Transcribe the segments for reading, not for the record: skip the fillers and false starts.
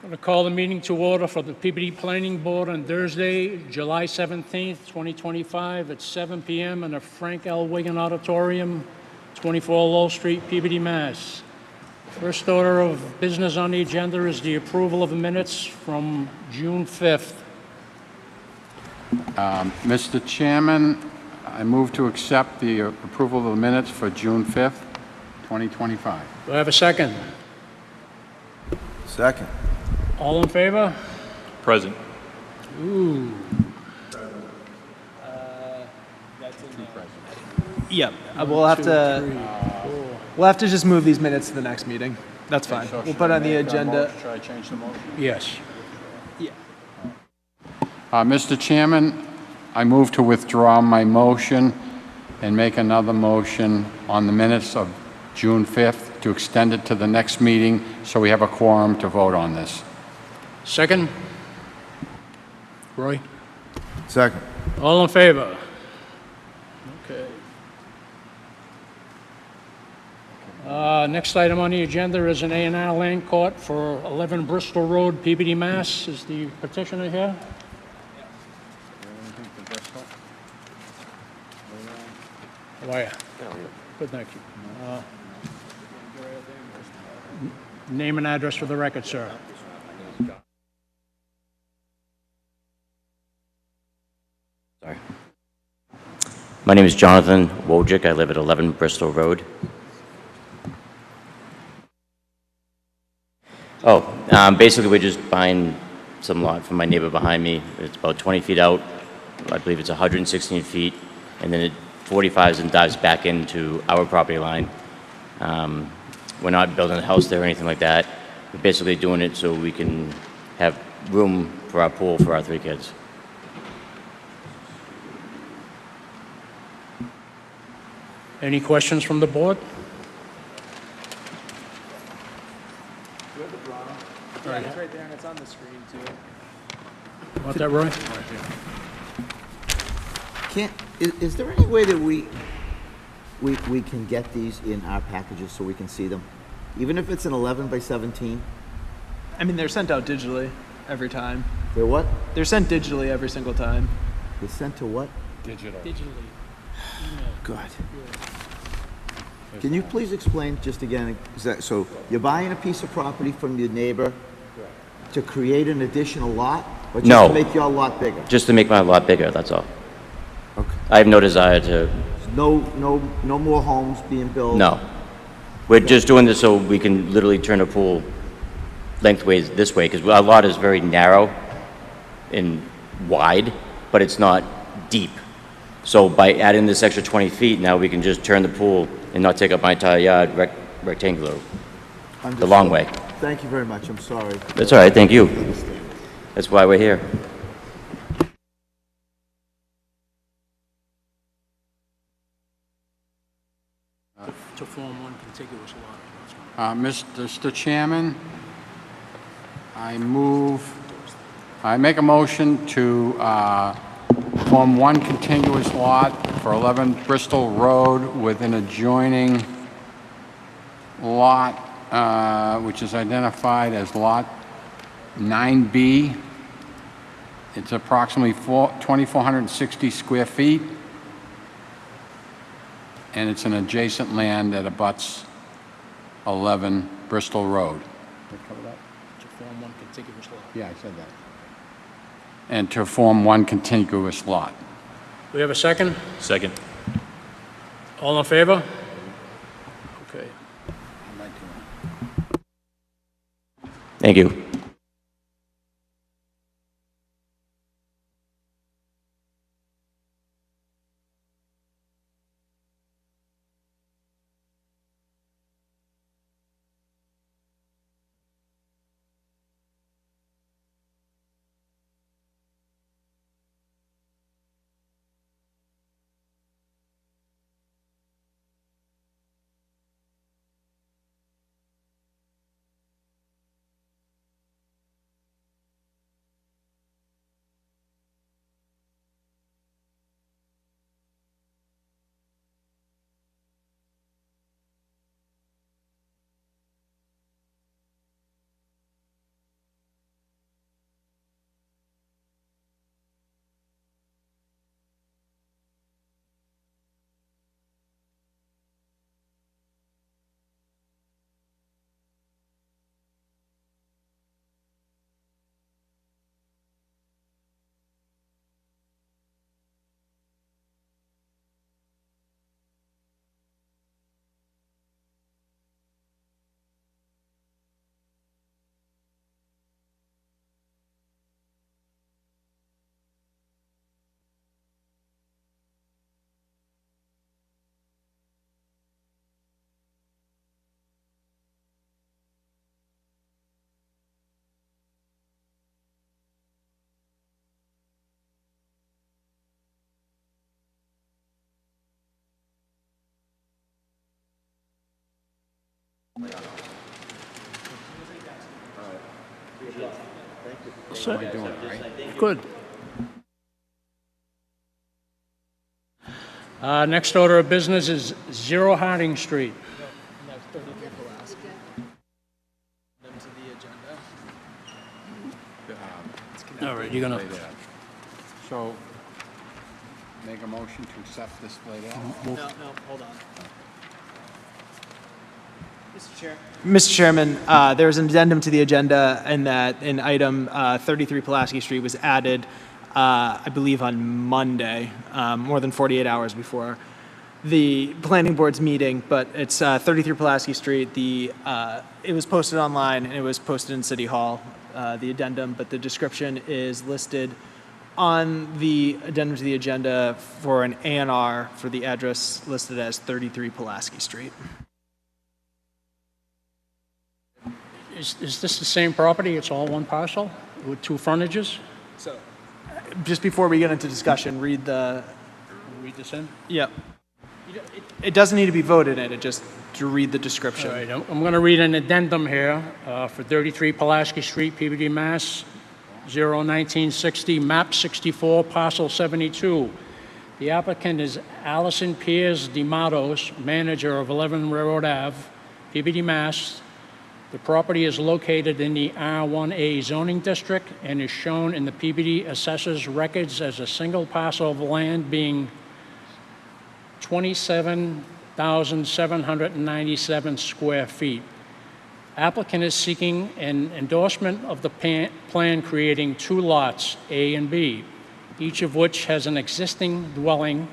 I'm going to call the meeting to order for the Peabody Planning Board on Thursday, July 17th, 2025 at 7 p.m. in the Frank L. Wigan Auditorium, 24 Lowell Street, Peabody, Mass. First order of business on the agenda is the approval of the minutes from June 5th. Mr. Chairman, I move to accept the approval of the minutes for June 5th, 2025. Do I have a second? Second. All in favor? Present. Ooh. Yep. We'll have to just move these minutes to the next meeting. That's fine. So We'll should put I on the make a agenda. Should I change the motion? Yes. Yeah. Mr. Chairman, I move to withdraw my motion and make another motion on the minutes of June 5th to extend it to the next meeting so we have a quorum to vote on this. Second? Roy? Second. All in favor? Okay. Next item on the agenda is an A&R land court for 11 Bristol Road, Peabody, Mass. Is the petitioner here? How are you? Good, thank you. Name and address for the record, sir. Sorry. My name is Jonathan Wojcik. I live at 11 Bristol Road. Basically, we're just buying some lot from my neighbor behind me. It's about 20 feet out. I believe it's 116 feet, and then it 45s and dives back into our property line. We're not building a house there or anything like that. We're basically doing it so we can have room for our pool for our 3 kids. Any questions from the board? Yeah, it's right there and it's on the screen too. Want that, Roy? Is there any way that we can get these in our packages so we can see them? Even if it's an 11 by 17? I mean, they're sent out digitally every time. They're what? They're sent digitally every single time. They're sent to what? Digital. Digitally. God. Can you please explain just again, so you're buying a piece of property from your neighbor to create an additional lot? Or just No. to make your lot bigger? Just to make my lot bigger, that's all. Okay. I have no desire to, No more homes being built? no. We're just doing this so we can literally turn a pool lengthways this way, because our lot is very narrow and wide, but it's not deep. So by adding this extra 20 feet, now we can just turn the pool and not take up my entire yard rectangular, the long way. Thank you very much, I'm sorry. That's all right, thank you. That's why we're here. To form one contiguous lot. Mr. Chairman, I make a motion to form one contiguous lot for 11 Bristol Road with an adjoining lot, which is identified as Lot 9B. It's approximately 2,460 square feet, and it's an adjacent land that abuts 11 Bristol Road. Did I cover that? To form one contiguous lot. Yeah, I said that. And to form one contiguous lot. Do we have a second? Second. All in favor? Okay. Thank you. So- Am I doing it right? Good. Next order of business is 0 Harding Street. All right, you're gonna, Lay there. So, make a motion to accept this laid out? No, hold on. Mr. Chairman, there was an addendum to the agenda in that in item 33 Pulaski Street was added, I believe, on Monday, more than 48 hours before the planning board's meeting, but it's 33 Pulaski Street. It was posted online and it was posted in City Hall, the addendum, but the description is listed on the addendum to the agenda for an A&R for the address listed as 33 Pulaski Street. is this the same property? It's all one parcel with 2 frontages? So, just before we get into discussion, read the. Read this in? Yep. It doesn't need to be voted in. It just to read the description. All right, I'm going to read an addendum here for 33 Pulaski Street, Peabody, Mass. 01960, map 64, parcel 72. The applicant is Allison Piers DeMatos, manager of 11 Railroad Ave, Peabody, Mass. The property is located in the R1A zoning district and is shown in the Peabody Assessor's records as a single parcel of land being 27,797 square feet. Applicant is seeking an endorsement of the plan creating 2 lots, A and B, each of which has an existing dwelling.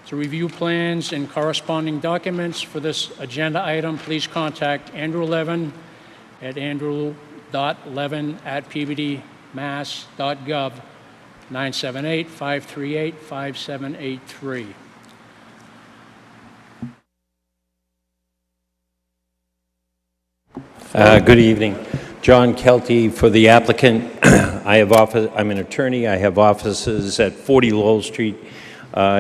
To review plans and corresponding documents for this agenda item, please contact Andrew Levin at andrew.levin@peabodymass.gov, 978-538-5783. Good evening. John Kelty for the applicant. I'm an attorney. I have offices at 40 Lowell Street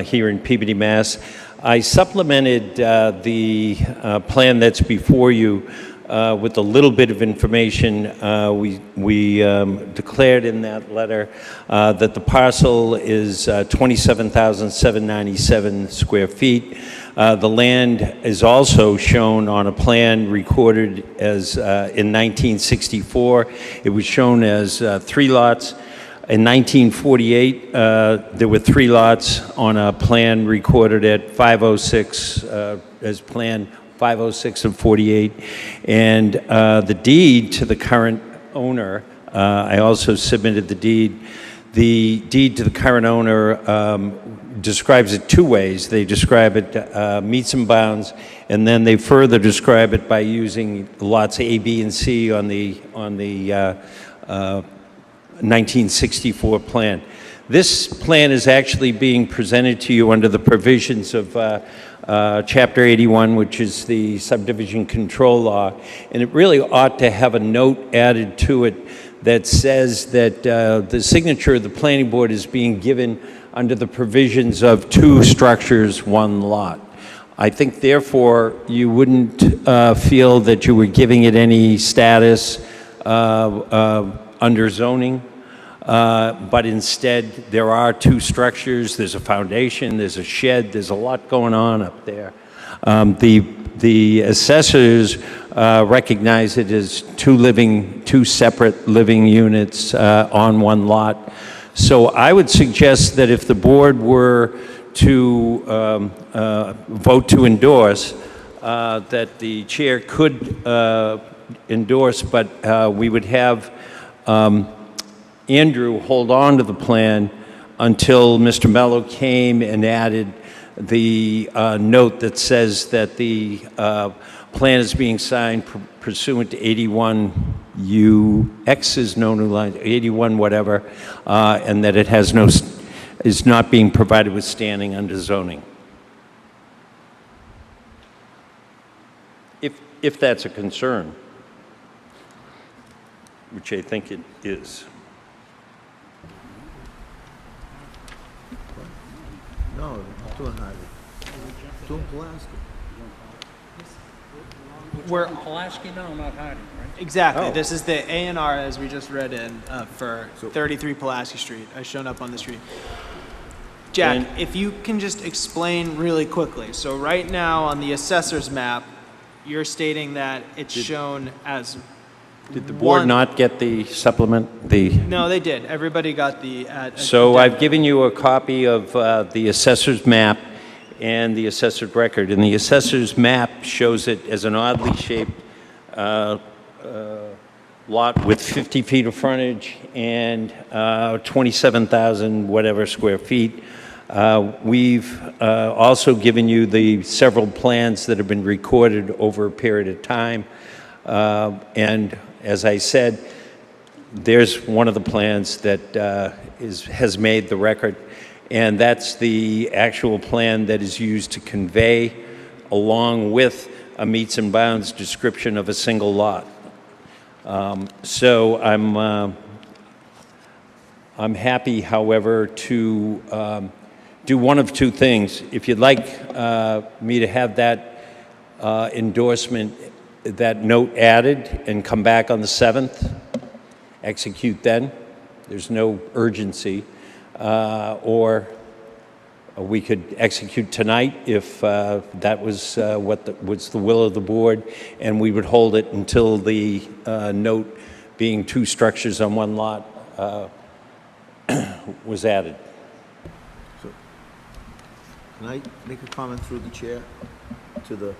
here in Peabody, Mass. I supplemented the plan that's before you with a little bit of information. We declared in that letter that the parcel is 27,797 square feet. The land is also shown on a plan recorded as in 1964. It was shown as 3 lots. In 1948, there were 3 lots on a plan recorded at 506 as plan 506 and 48. And the deed to the current owner, I also submitted the deed. The deed to the current owner describes it 2 ways. They describe it meets and bounds, and then they further describe it by using lots A, B, and C on the 1964 plan. This plan is actually being presented to you under the provisions of Chapter 81, which is the subdivision control law, and it really ought to have a note added to it that says that the signature of the planning board is being given under the provisions of 2 structures, 1 lot. I think, therefore, you wouldn't feel that you were giving it any status under zoning, but instead there are 2 structures. There's a foundation, there's a shed, there's a lot going on up there. The assessors recognize it as 2 separate living units on 1 lot. So I would suggest that if the board were to vote to endorse, that the chair could endorse, but we would have Andrew hold on to the plan until Mr. Mello came and added the note that says that the plan is being signed pursuant to 81U, is no new line, 81 whatever, and that it has is not being provided with standing under zoning. If that's a concern, which I think it is. No, 2 Harding. 2 Pulaski. We're Pulaski now, not Harding, right? exactly. Oh. This is the A&R as we just read in for 33 Pulaski Street. I've shown up on the street. Jack, And- if you can just explain really quickly. So right now on the assessor's map, you're stating that it's shown as Did the board not get the supplement? No, they did. Everybody got the. So I've given you a copy of the assessor's map and the assessor's record. And the assessor's map shows it as an oddly shaped lot with 50 feet of frontage and 27,000 whatever square feet. We've also given you the several plans that have been recorded over a period of time. And as I said, there's one of the plans that has made the record, and that's the actual plan that is used to convey, along with a meets and bounds description of a single lot. So I'm happy, however, to do one of two things. If you'd like me to have that endorsement, that note added and come back on the 7th, execute then. There's no urgency. Or we could execute tonight if that was what was the will of the board, and we would hold it until the note being two structures on one lot was added. Can I make a comment through the chair to the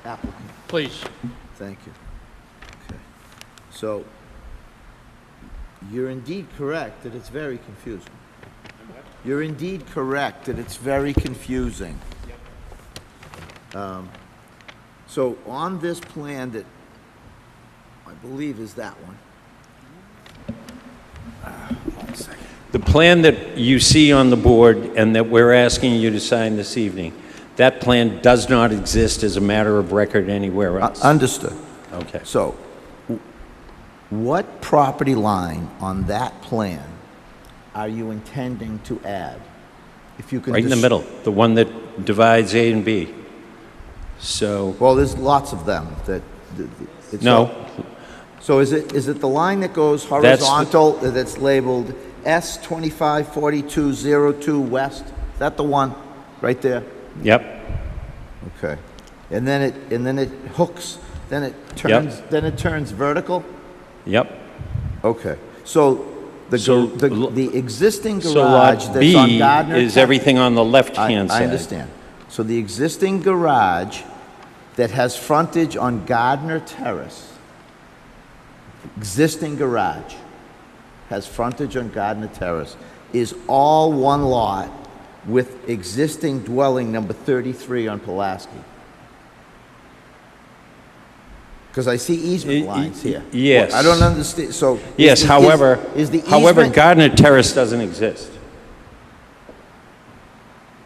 applicant? Please. Thank you. Okay. So, you're indeed correct that it's very confusing. You're indeed correct that it's very confusing. So on this plan that I believe is that one. One second. The plan that you see on the board and that we're asking you to sign this evening, that plan does not exist as a matter of record anywhere else. Understood. Okay. So, what property line on that plan are you intending to add? If you can Right in the middle, the one that divides A and B. So, Well, there's lots of them that. it's no, So is it the line that goes That's the- horizontal that's labeled S254202 West? Is that the one right there? yep, Okay. And then it hooks, then it turns vertical? yep. Okay. So So the existing So garage lot that's on B Gardner. is everything on the left-hand side. I understand. So the existing garage that has frontage on Gardner Terrace, existing garage has frontage on Gardner Terrace, is all one lot with existing dwelling number 33 on Pulaski. Because I see easement lines here. yes. I don't understand, so. Yes, however, is the however, easement- Gardner Terrace doesn't exist.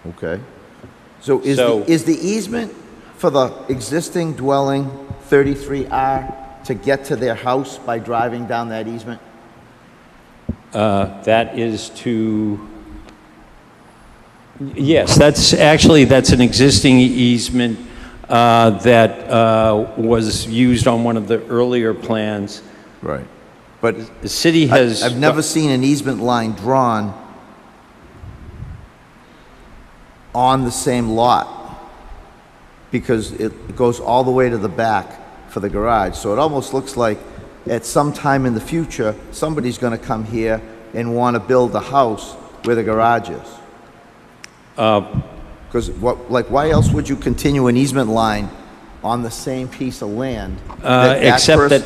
Okay. So So- is the easement for the existing dwelling 33R to get to their house by driving down that easement? That is to, yes, that's an existing easement that was used on one of the earlier plans. Right. But The city has. I've never seen an easement line drawn on the same lot because it goes all the way to the back for the garage. So it almost looks like at some time in the future, somebody's going to come here and want to build a house where the garage is. Because why else would you continue an easement line on the same piece of land? Except that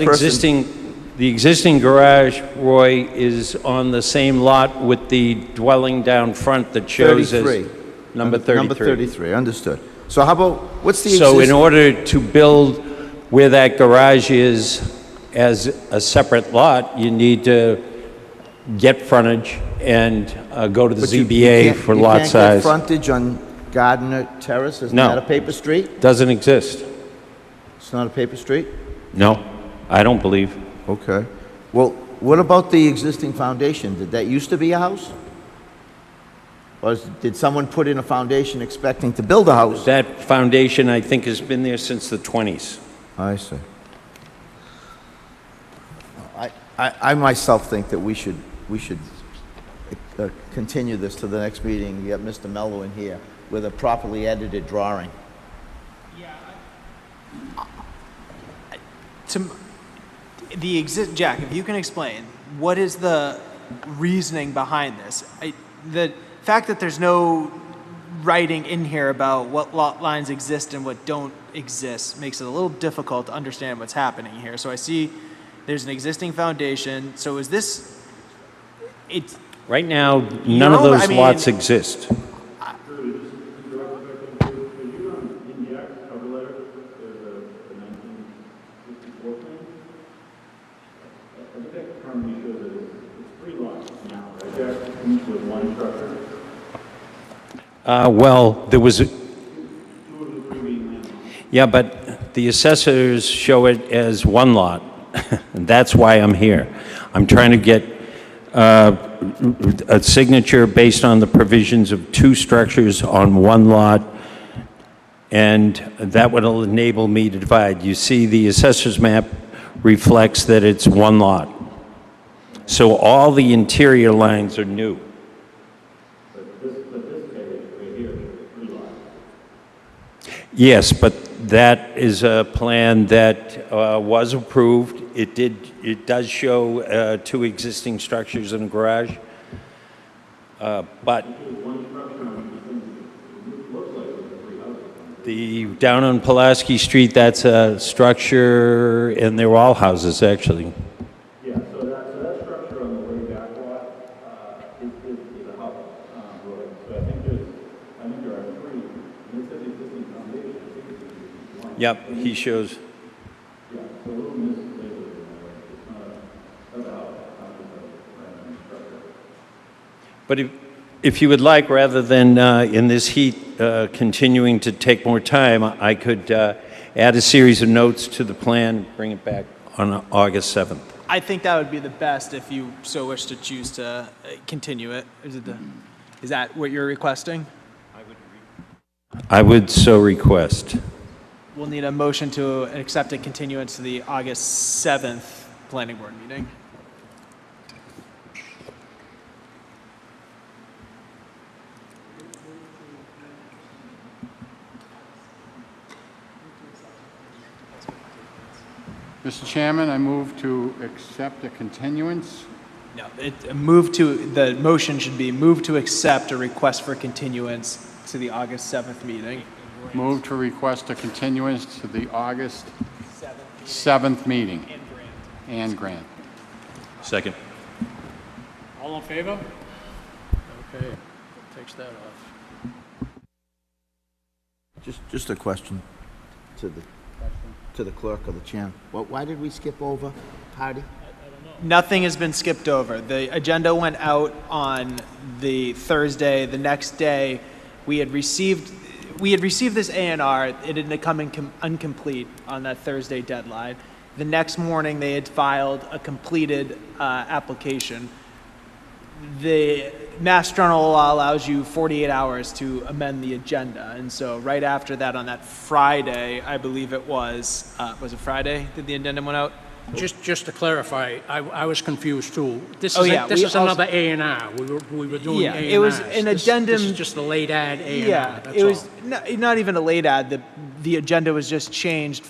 person- the existing garage, Roy, is on the same lot with the dwelling down front that shows as 33. number 33. Number 33, understood. So how about, what's the So in existing? order to build where that garage is as a separate lot, you need to get frontage and go to the But you ZBA can't- for you lot can't get size. frontage on Gardner Terrace? Isn't No. that a paper street? Doesn't exist. It's not a paper street? No, I don't believe. Okay. Well, what about the existing foundation? Did that used to be a house? Or did someone put in a foundation expecting to build a house? That foundation, I think, has been there since the 20s. I see. I myself think that we should continue this to the next meeting, get Mr. Mello in here with a properly edited drawing. Jack, if you can explain, what is the reasoning behind this? The fact that there's no writing in here about what lot lines exist and what don't exist makes it a little difficult to understand what's happening here. So I see there's an existing foundation. So is this, it's... Right now, none of those lots exist. Well, there was... Yeah, but the assessors show it as one lot. And that's why I'm here. I'm trying to get a signature based on the provisions of 2 structures on 1 lot, and that would enable me to divide. You see, the assessor's map reflects that it's 1 lot. So all the interior lines are new. Yes, but that is a plan that was approved. It does show 2 existing structures in a garage, but the down on Pulaski Street, that's a structure, and they're all houses actually. Yeah, so that structure on the way back lot is a house, Roy. So I think there are 3. And it says existing foundation. I think it's 1. Yep, he shows. Yeah, so a little mislabeled in that way. It's not a house, it's a structure. But if you would like, rather than in this heat continuing to take more time, I could add a series of notes to the plan, bring it back on August 7th. I think that would be the best if you so wish to choose to continue it. Is that what you're requesting? I would so request. We'll need a motion to accept a continuance to the August 7th planning board meeting. Mr. Chairman, I move to accept a continuance. No, the motion should be move to accept a request for continuance to the August 7th meeting. Move to request a continuance to the August 7th meeting. And grant. Second. All in favor? Okay, takes that off. Just a question to the clerk or the chair. Why did we skip over party? Nothing has been skipped over. The agenda went out on the Thursday. The next day, we had received this A&R. It had come incomplete on that Thursday deadline. The next morning, they had filed a completed application. The Mass General Law allows you 48 hours to amend the agenda, and so right after that, on that Friday, I believe it was it Friday that the addendum went out? Just to clarify, I was confused too. This Oh, is, yeah, this we is another A&R. We were doing Yeah, A&Rs. it was an addendum- This is just a late ad A&R, Yeah, that's it was all. not even a late ad. The agenda was just changed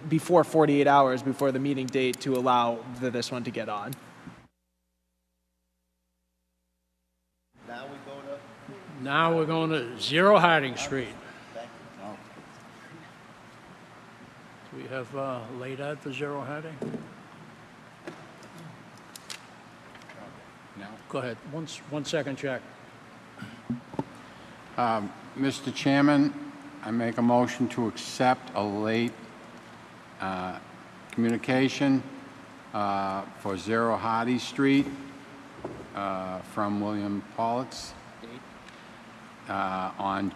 before 48 hours before the meeting date to allow this one to get on. Now we're going to 0 Harding Street. Do we have late ad for 0 Harding? No. Go ahead, 1 second, Jack. Mr. Chairman, I make a motion to accept a late communication for 0 Hardy Street from William Politz on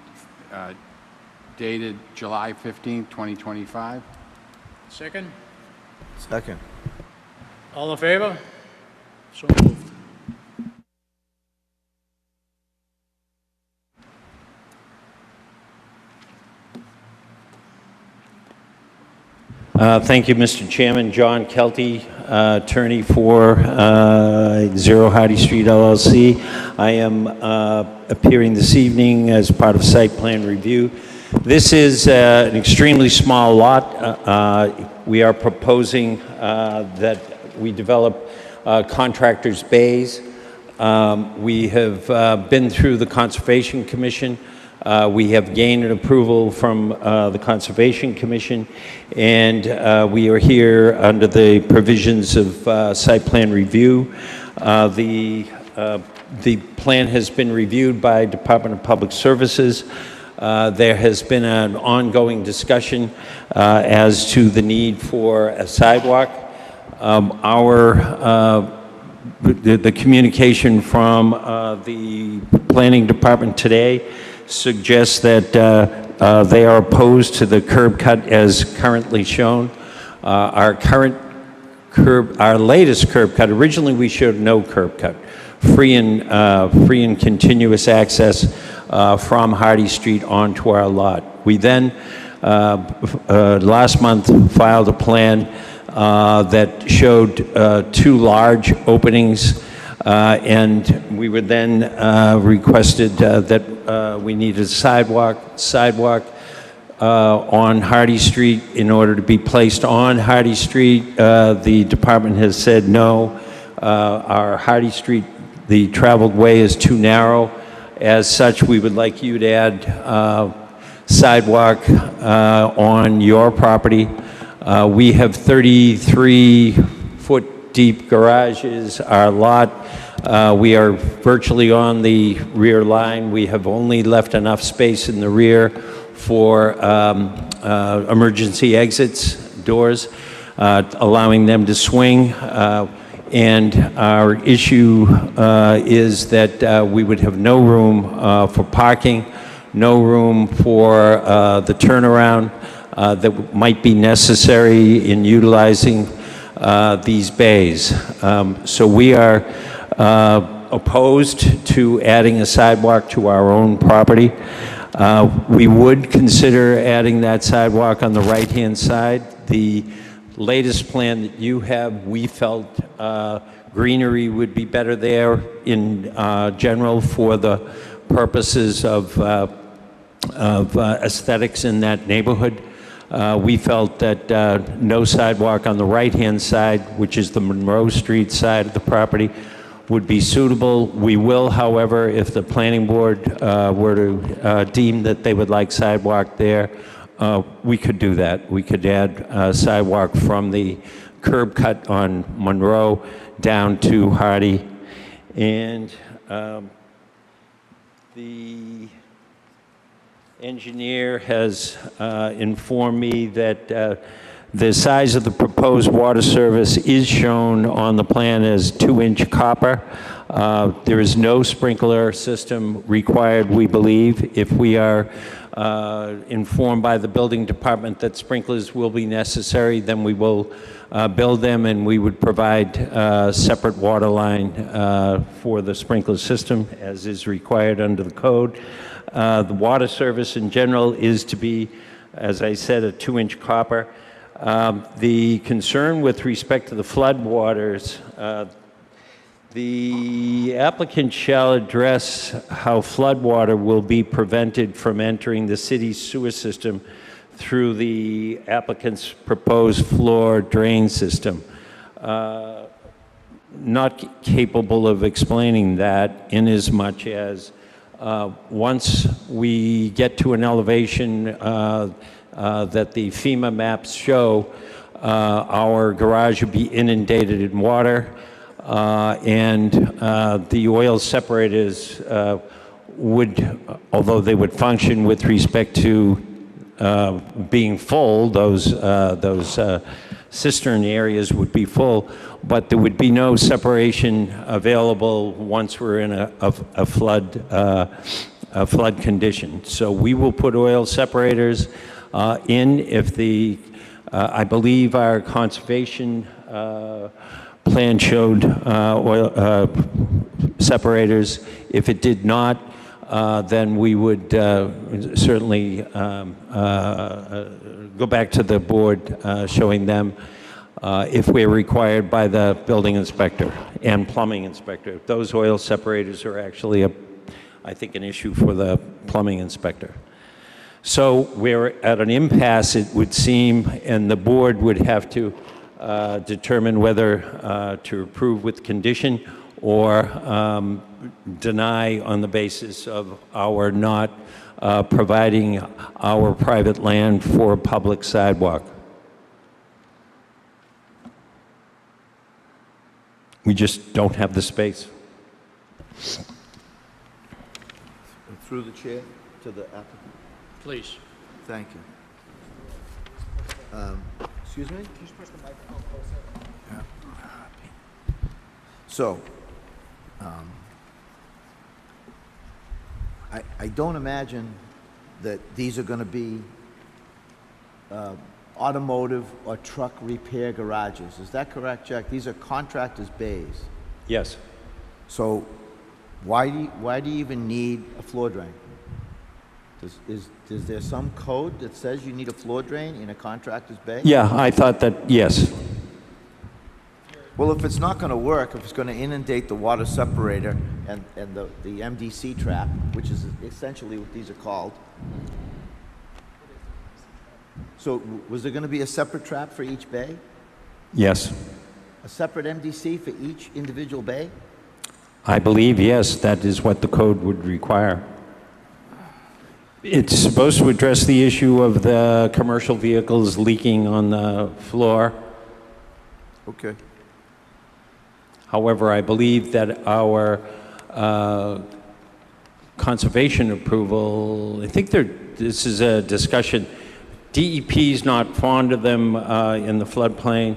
dated July 15, 2025. Second? Second. All in favor? So moved. Thank you, Mr. Chairman. John Kelty, attorney for Zero Hardy Street LLC. I am appearing this evening as part of site plan review. This is an extremely small lot. We are proposing that we develop contractors' bays. We have been through the Conservation Commission. We have gained an approval from the Conservation Commission, and we are here under the provisions of site plan review. The plan has been reviewed by Department of Public Services. There has been an ongoing discussion as to the need for a sidewalk. The communication from the Planning Department today suggests that they are opposed to the curb cut as currently shown. Our latest curb cut, originally we showed no curb cut, free and continuous access from Hardy Street onto our lot. We then, last month, filed a plan that showed two large openings, and we were then requested that we needed a sidewalk on Hardy Street in order to be placed on Hardy Street. The department has said no. Our Hardy Street, the traveled way is too narrow. As such, we would like you to add sidewalk on your property. We have 33-foot deep garages. Our lot, we are virtually on the rear line. We have only left enough space in the rear for emergency exits, doors, allowing them to swing. And our issue is that we would have no room for parking, no room for the turnaround that might be necessary in utilizing these bays. So we are opposed to adding a sidewalk to our own property. We would consider adding that sidewalk on the right-hand side. The latest plan that you have, we felt greenery would be better there in general for the purposes of aesthetics in that neighborhood. We felt that no sidewalk on the right-hand side, which is the Monroe Street side of the property, would be suitable. We will, however, if the planning board were to deem that they would like sidewalk there, we could do that. We could add a sidewalk from the curb cut on Monroe down to Hardy. And the engineer has informed me that the size of the proposed water service is shown on the plan as 2-inch copper. There is no sprinkler system required, we believe. If we are informed by the building department that sprinklers will be necessary, then we will build them, and we would provide a separate water line for the sprinkler system as is required under the code. The water service in general is to be, as I said, a 2-inch copper. The concern with respect to the flood waters, the applicant shall address how flood water will be prevented from entering the city's sewer system through the applicant's proposed floor drain system. Not capable of explaining that, inasmuch as once we get to an elevation that the FEMA maps show, our garage would be inundated in water, and the oil separators would, although they would function with respect to being full, those cistern areas would be full, but there would be no separation available once we're in a flood condition. So we will put oil separators in if the, I believe our conservation plan showed oil separators. If it did not, then we would certainly go back to the board showing them if we're required by the building inspector and plumbing inspector. Those oil separators are actually, I think, an issue for the plumbing inspector. So we're at an impasse, it would seem, and the board would have to determine whether to approve with condition or deny on the basis of our not providing our private land for a public sidewalk. We just don't have the space. Through the chair to the applicant. Please. Thank you. Excuse me? Can you just push the microphone closer? Yeah. So, I don't imagine that these are going to be automotive or truck repair garages. Is that correct, Jack? These are contractors' bays. Yes. So, why do you even need a floor drain? Is there some code that says you need a floor drain in a contractor's bay? Yeah, I thought that, yes. Well, if it's not going to work, if it's going to inundate the water separator and the MDC trap, which is essentially what these are called. So was there going to be a separate trap for each bay? Yes. A separate MDC for each individual bay? I believe, yes, that is what the code would require. It's supposed to address the issue of the commercial vehicles leaking on the floor. Okay. However, I believe that our conservation approval, I think this is a discussion. DEP's not fond of them in the floodplain.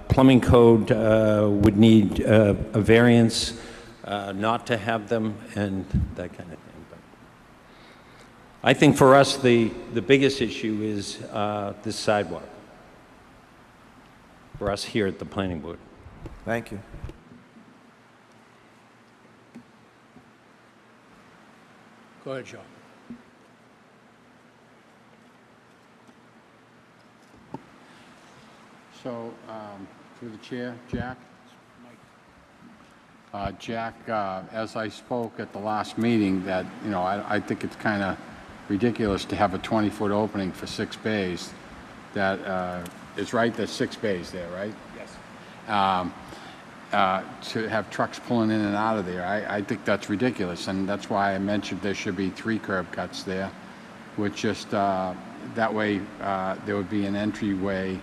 Plumbing code would need a variance not to have them and that kind of thing. But I think for us, the biggest issue is this sidewalk for us here at the planning board. Thank you. Go ahead, Joe. So, through the chair, Jack? Jack, as I spoke at the last meeting, that, you know, I think it's kind of ridiculous to have a 20-foot opening for 6 bays. That is right, there's 6 bays there, right? Yes. To have trucks pulling in and out of there, I think that's ridiculous, and that's why I mentioned there should be 3 curb cuts there, which just, that way there would be an entryway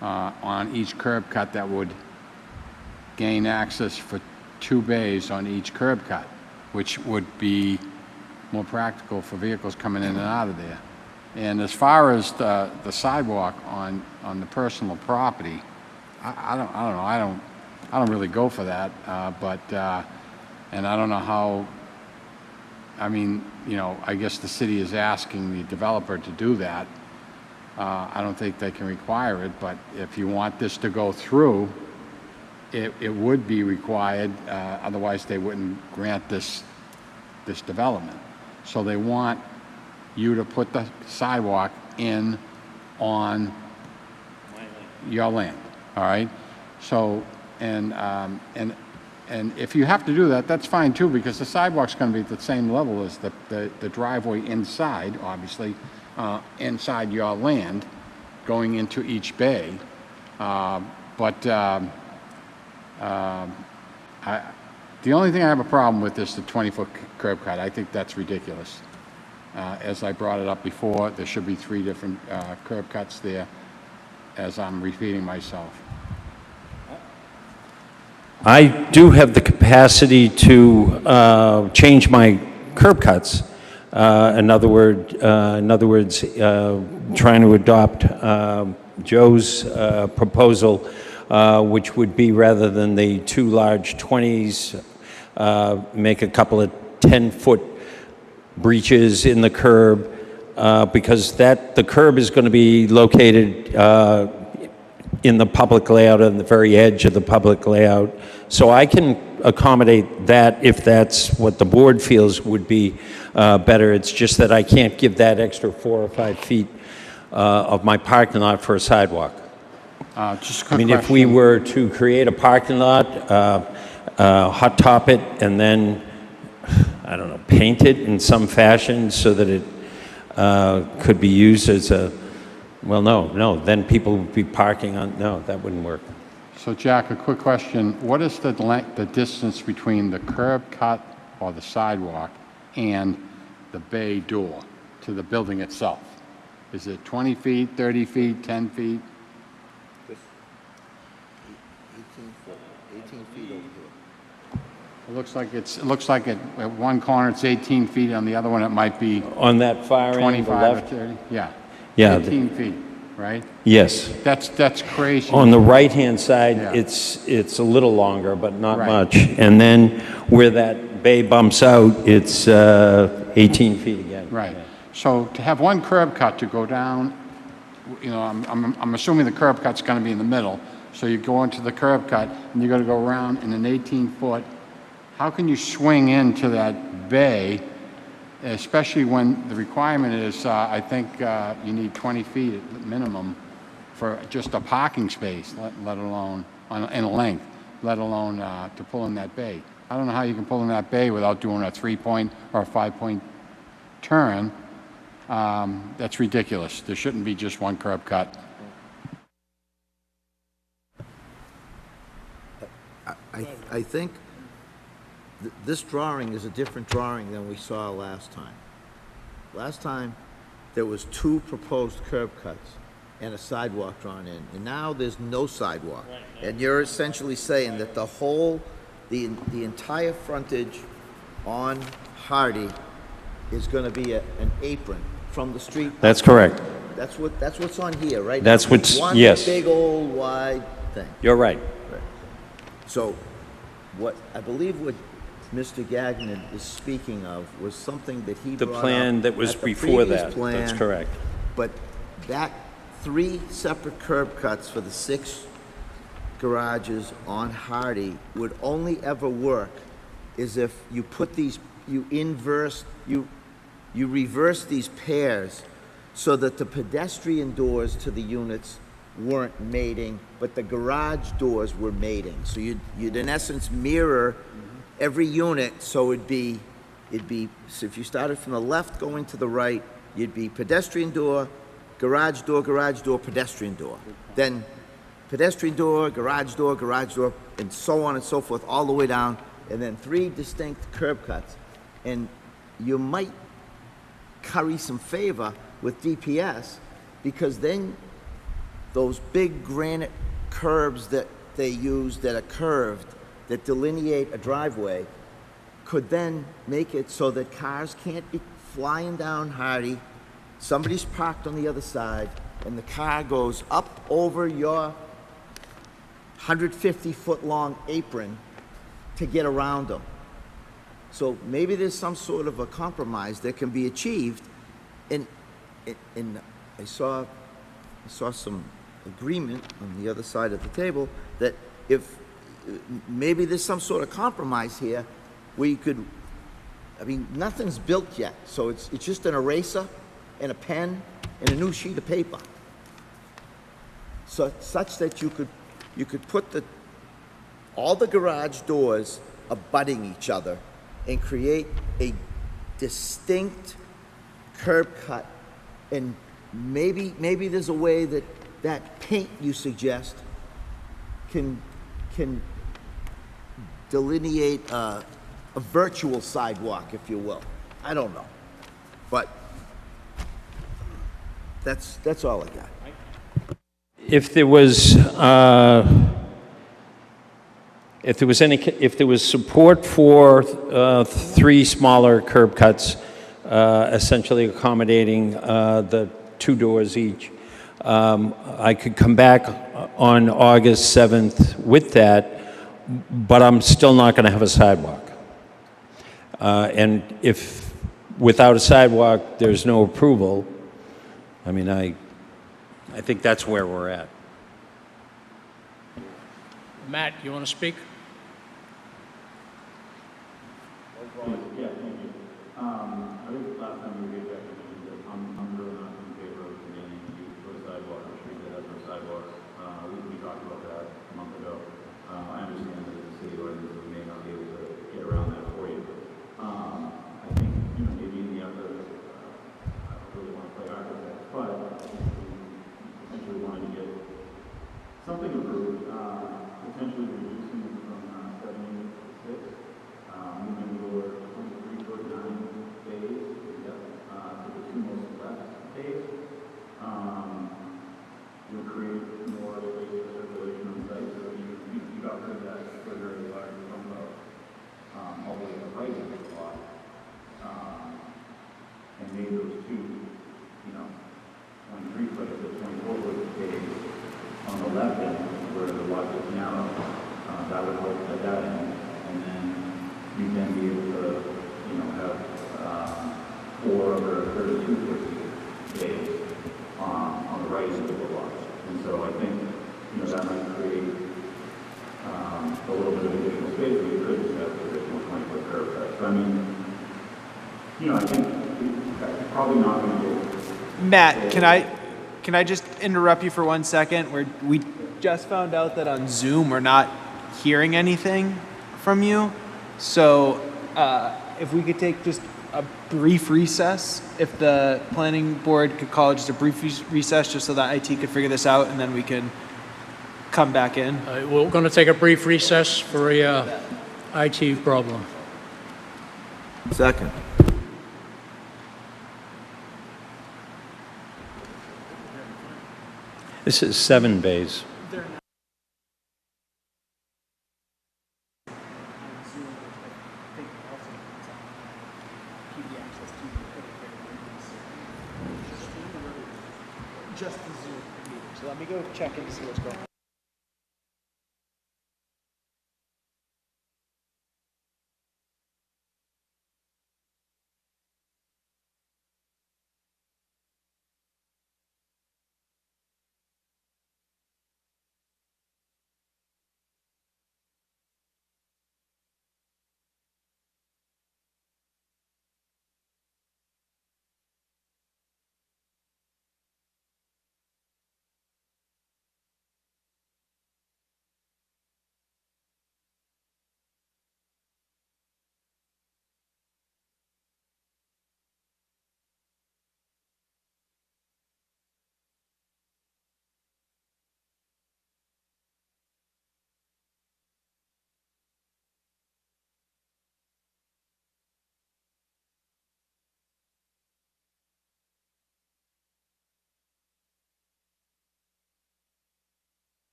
on each curb cut that would gain access for 2 bays on each curb cut, which would be more practical for vehicles coming in and out of there. And as far as the sidewalk on the personal property, I don't really go for that, and I don't know how, I mean, you know, I guess the city is asking the developer to do that. I don't think they can require it, but if you want this to go through, it would be required, otherwise they wouldn't grant this development. So they want you to put the sidewalk in on your land, all right? So, and if you have to do that, that's fine too, because the sidewalk's gonna be at the same level as the driveway inside, obviously, inside your land, going into each bay. The only thing I have a problem with is the 20-foot curb cut. I think that's ridiculous. As I brought it up before, there should be 3 different curb cuts there, as I'm repeating myself. I do have the capacity to change my curb cuts. In other words, trying to adopt Joe's proposal, which would be, rather than the 2 large 20s, make a couple of 10-foot breaches in the curb, because the curb is going to be located in the public layout, on the very edge of the public layout. So I can accommodate that if that's what the board feels would be better. It's just that I can't give that extra 4 or 5 feet of my parking lot for a sidewalk. Just a I quick mean, question. if we were to create a parking lot, hot top it, and then, I don't know, paint it in some fashion so that it could be used as a, well, no, then people would be parking on, no, that wouldn't work. So Jack, a quick question. What is the distance between the curb cut or the sidewalk and the bay door to the building itself? Is it 20 feet, 30 feet, 10 feet? 18 feet over here. It looks like at one corner it's 18 feet, on the other one it might be On that far end, the 25 or left? 30. Yeah. Yeah. 18 feet, right? Yes. That's crazy. On the right-hand side, Yeah. it's a little longer, but not Right. much. And then where that bay bumps out, it's 18 feet again. Right. So to have one curb cut to go down, you know, I'm assuming the curb cut's going to be in the middle. So you go into the curb cut and you're going to go around in an 18-foot. How can you swing into that bay, especially when the requirement is, I think you need 20 feet at minimum for just a parking space, let alone in length, let alone to pull in that bay. I don't know how you can pull in that bay without doing a 3-point or a 5-point turn. That's ridiculous. There shouldn't be just one curb cut. I think this drawing is a different drawing than we saw last time. Last time, there was 2 proposed curb cuts and a sidewalk drawn in, and now there's no sidewalk. And you're essentially saying that the entire frontage on Hardy is gonna be an apron from the street. That's correct. That's what's on here, right? That's what's- One yes. big old wide thing. You're right. So, what I believe what Mr. Gagnon is speaking of was something that he The brought plan up that was at the before previous that. plan, That's correct. But that 3 separate curb cuts for the 6 garages on Hardy would only ever work is if you put these, you reverse these pairs so that the pedestrian doors to the units weren't mating, but the garage doors were mating. So you'd in essence mirror every unit, so it'd be, so if you started from the left going to the right, you'd be pedestrian door, garage door, pedestrian door. Then pedestrian door, garage door, and so on and so forth, all the way down, and then 3 distinct curb cuts. And you might curry some favor with DPS, because then those big granite curbs that they use that are curved, that delineate a driveway, could then make it so that cars can't be flying down Hardy, somebody's parked on the other side, and the car goes up over your 150-foot-long apron to get around them. So maybe there's some sort of a compromise that can be achieved, and I saw some agreement on the other side of the table that if maybe there's some sort of compromise here where you could, I mean, nothing's built yet, so it's just an eraser and a pen and a new sheet of paper. So such that you could put all the garage doors abutting each other and create a distinct curb cut, and maybe there's a way that paint you suggest can delineate a virtual sidewalk, if you will. I don't know, but that's all I got. If there was support for 3 smaller curb cuts, essentially accommodating the 2 doors each, I could come back on August 7th with that, but I'm still not going to have a sidewalk. And if without a sidewalk there's no approval, I mean, I think that's where we're at. Matt, you want to speak? Yeah, thank you. I think last time we gave that, I'm really not in favor of demanding you put a sidewalk on a street that has no sidewalks. We talked about that a month ago. I understand that it's a city ordinance, we may not be able to get around that for you. I think, maybe in the other, I don't really want to play architect, but potentially wanted to get something approved, potentially reducing from 70 to 6, moving your 23-foot 9 bays, to the two most left bays. You'll create more space for circulation on site, so you got rid of that very large bump out all the way to the right of the lot, and made those two, 23 foot to 24 foot bays on the left end where the lot is narrow. That would help at that end, and then you can be able to, have 4 other 32-foot bays on the right end of the lot. And so I think, that might create a little bit of additional space, but you could just have additional 20-foot curb cuts. So I mean, I think that's probably not going to get. Matt, can I just interrupt you for 1 second? We just found out that on Zoom we're not hearing anything from you. So if we could take just a brief recess, if the planning board could call just a brief recess just so that IT could figure this out, and then we can come back in. We're going to take a brief recess for a IT problem. Second. This is 7 bays. Just the Zoom meeting. So let me go check and see what's going on.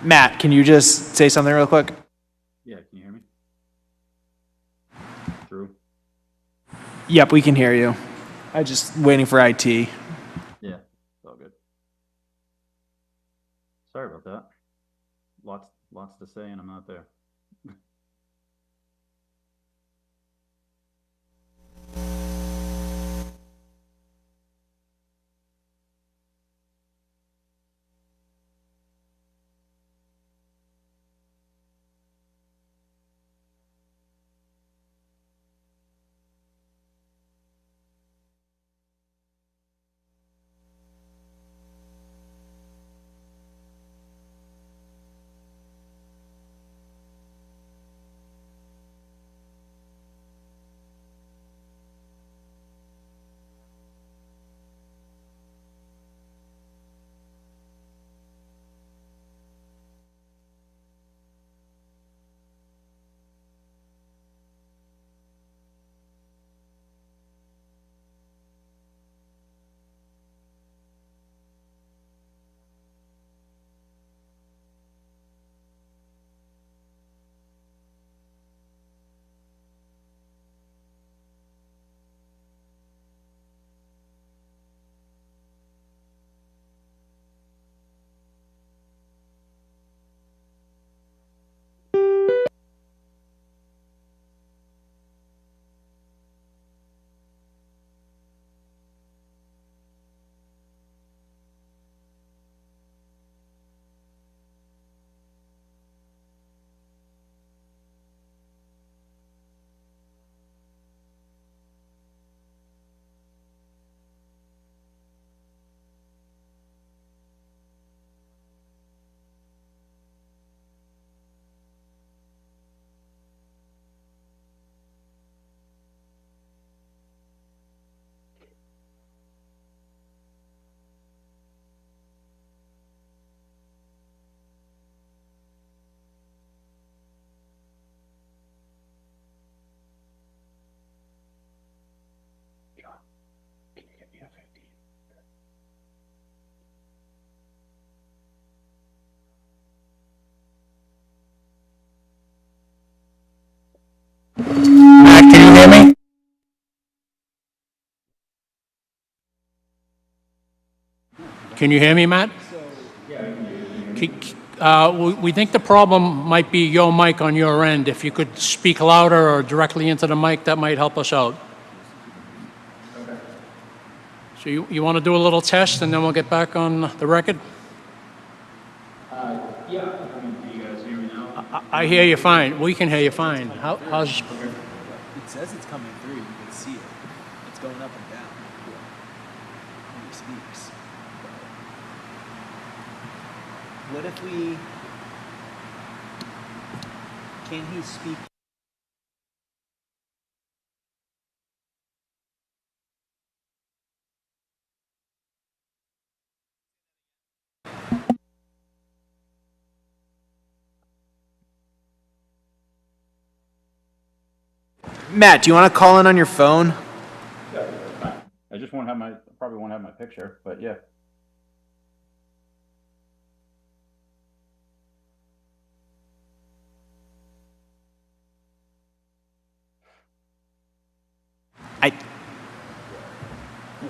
Matt, can you just say something real quick? Yeah, can you hear me? Drew? Yep, we can hear you. I just waiting for IT. Yeah, it's all good. Sorry about that. Lots to say, and I'm not there. hear me? Can you hear me, Matt? We think the problem might be your mic on your end. If you could speak louder or directly into the mic, that might help us out. So you want to do a little test, and then we'll get back on the record? Yeah, I mean, do you guys hear me now? I hear you fine. We can hear you fine. How's... It says it's coming through. You can see it. It's going up and down when he speaks. What if we... Can he speak? Matt, do you want to call in on your phone? Yeah, I just won't have probably won't have my picture, but yeah.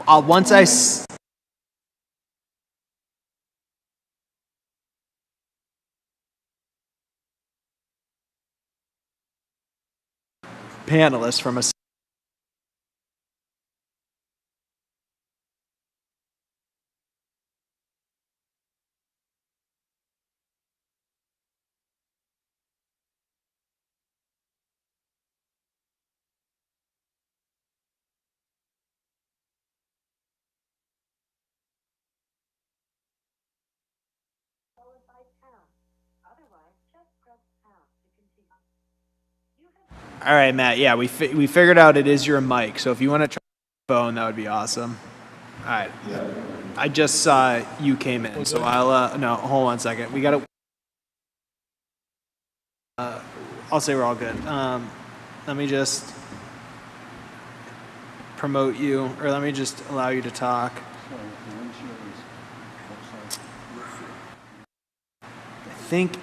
Once I... panelist from a... All right, Matt. Yeah, we figured out it is your mic. So if you want to try your phone, that would be awesome. All right. I just saw you came in, so I'll no. Hold on a second. We gotta. I'll say we're all good. Let me just promote you, or let me just allow you to talk. I think,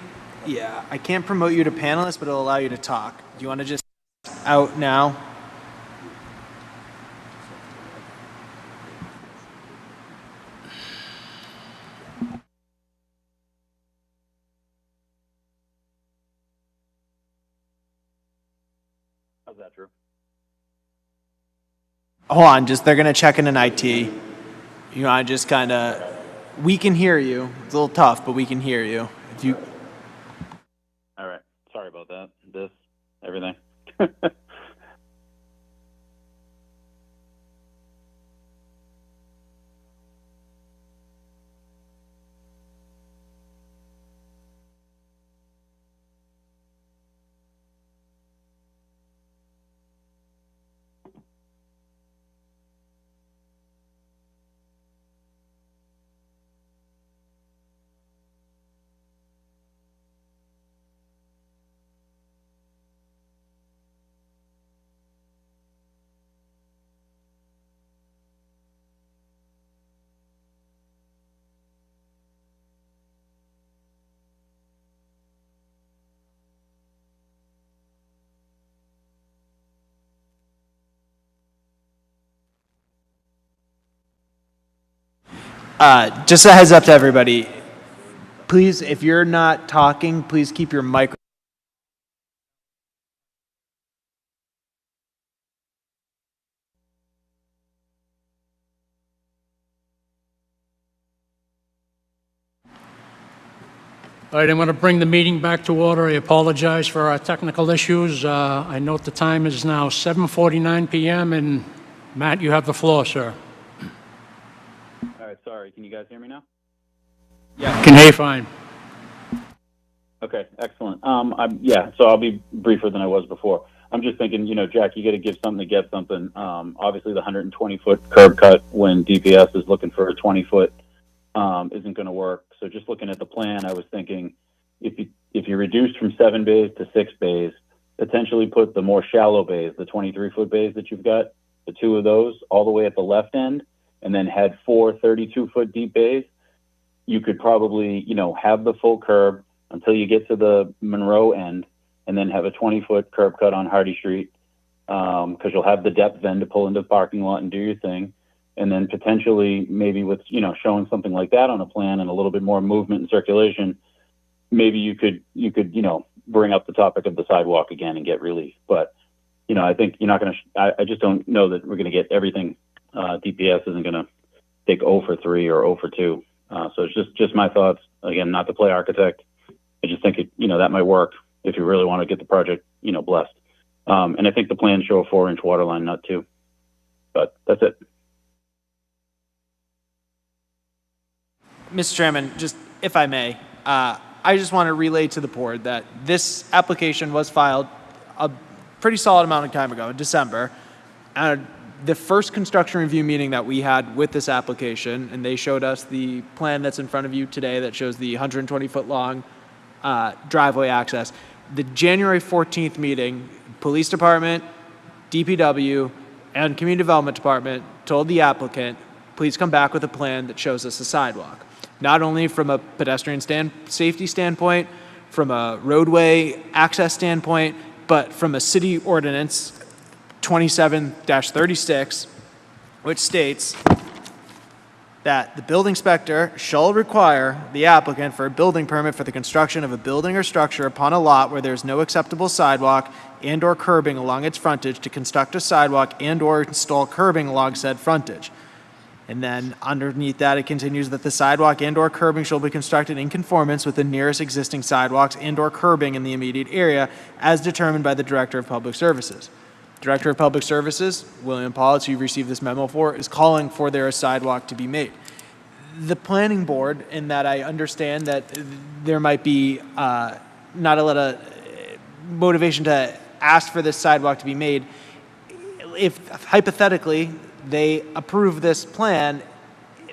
yeah, I can't promote you to panelist, but it'll allow you to talk. Do you want to just out now? How's that, Drew? Hold on, just they're gonna check in an IT. You know, I just kind of, we can hear you. It's a little tough, but we can hear you. If you, All right. Sorry about that. Everything. just a heads up to everybody. Please, if you're not talking, please keep your mic. All right, I'm going to bring the meeting back to order. I apologize for our technical issues. I note the time is now 7:49 p.m., and Matt, you have the floor, sir. All right. Sorry. Can you guys hear me now? Can hear you fine. Okay. Excellent. Yeah. So I'll be briefer than I was before. I'm just thinking, Jack, you got to give something to get something. Obviously, the 120-foot curb cut when DPS is looking for a 20-foot isn't going to work. So just looking at the plan, I was thinking if you reduced from 7 bays to 6 bays, potentially put the more shallow bays, the 23-foot bays that you've got, the 2 of those all the way at the left end, and then had 4 32-foot deep bays, you could probably, have the full curb until you get to the Monroe end, and then have a 20-foot curb cut on Hardy Street, because you'll have the depth then to pull into the parking lot and do your thing. And then potentially maybe with, showing something like that on a plan and a little bit more movement and circulation, maybe you could, bring up the topic of the sidewalk again and get relief. But, I think you're not going to, I just don't know that we're going to get everything. DPS isn't going to take 0 for 3 or 0 for 2. So it's just my thoughts. Again, not to play architect. I just think that might work if you really want to get the project, blessed. And I think the plans show a 4-inch water line, not 2. But that's it. Mr. Chairman, just if I may, I just want to relay to the board that this application was filed a pretty solid amount of time ago, in December. The first construction review meeting that we had with this application, and they showed us the plan that's in front of you today that shows the 120-foot long driveway access. The January 14th meeting, Police Department, DPW, and Community Development Department told the applicant, please come back with a plan that shows us a sidewalk. Not only from a pedestrian safety standpoint, from a roadway access standpoint, but from a city ordinance 27-36, which states that the building inspector shall require the applicant for a building permit for the construction of a building or structure upon a lot where there is no acceptable sidewalk and or curbing along its frontage to construct a sidewalk and or install curbing along said frontage. And then underneath that, it continues that the sidewalk and or curbing shall be constructed in conformance with the nearest existing sidewalks and or curbing in the immediate area as determined by the Director of Public Services. Director of Public Services, William Politz, who you've received this memo for, is calling for their sidewalk to be made. The planning board, in that I understand that there might be not a lot of motivation to ask for this sidewalk to be made, if hypothetically they approve this plan,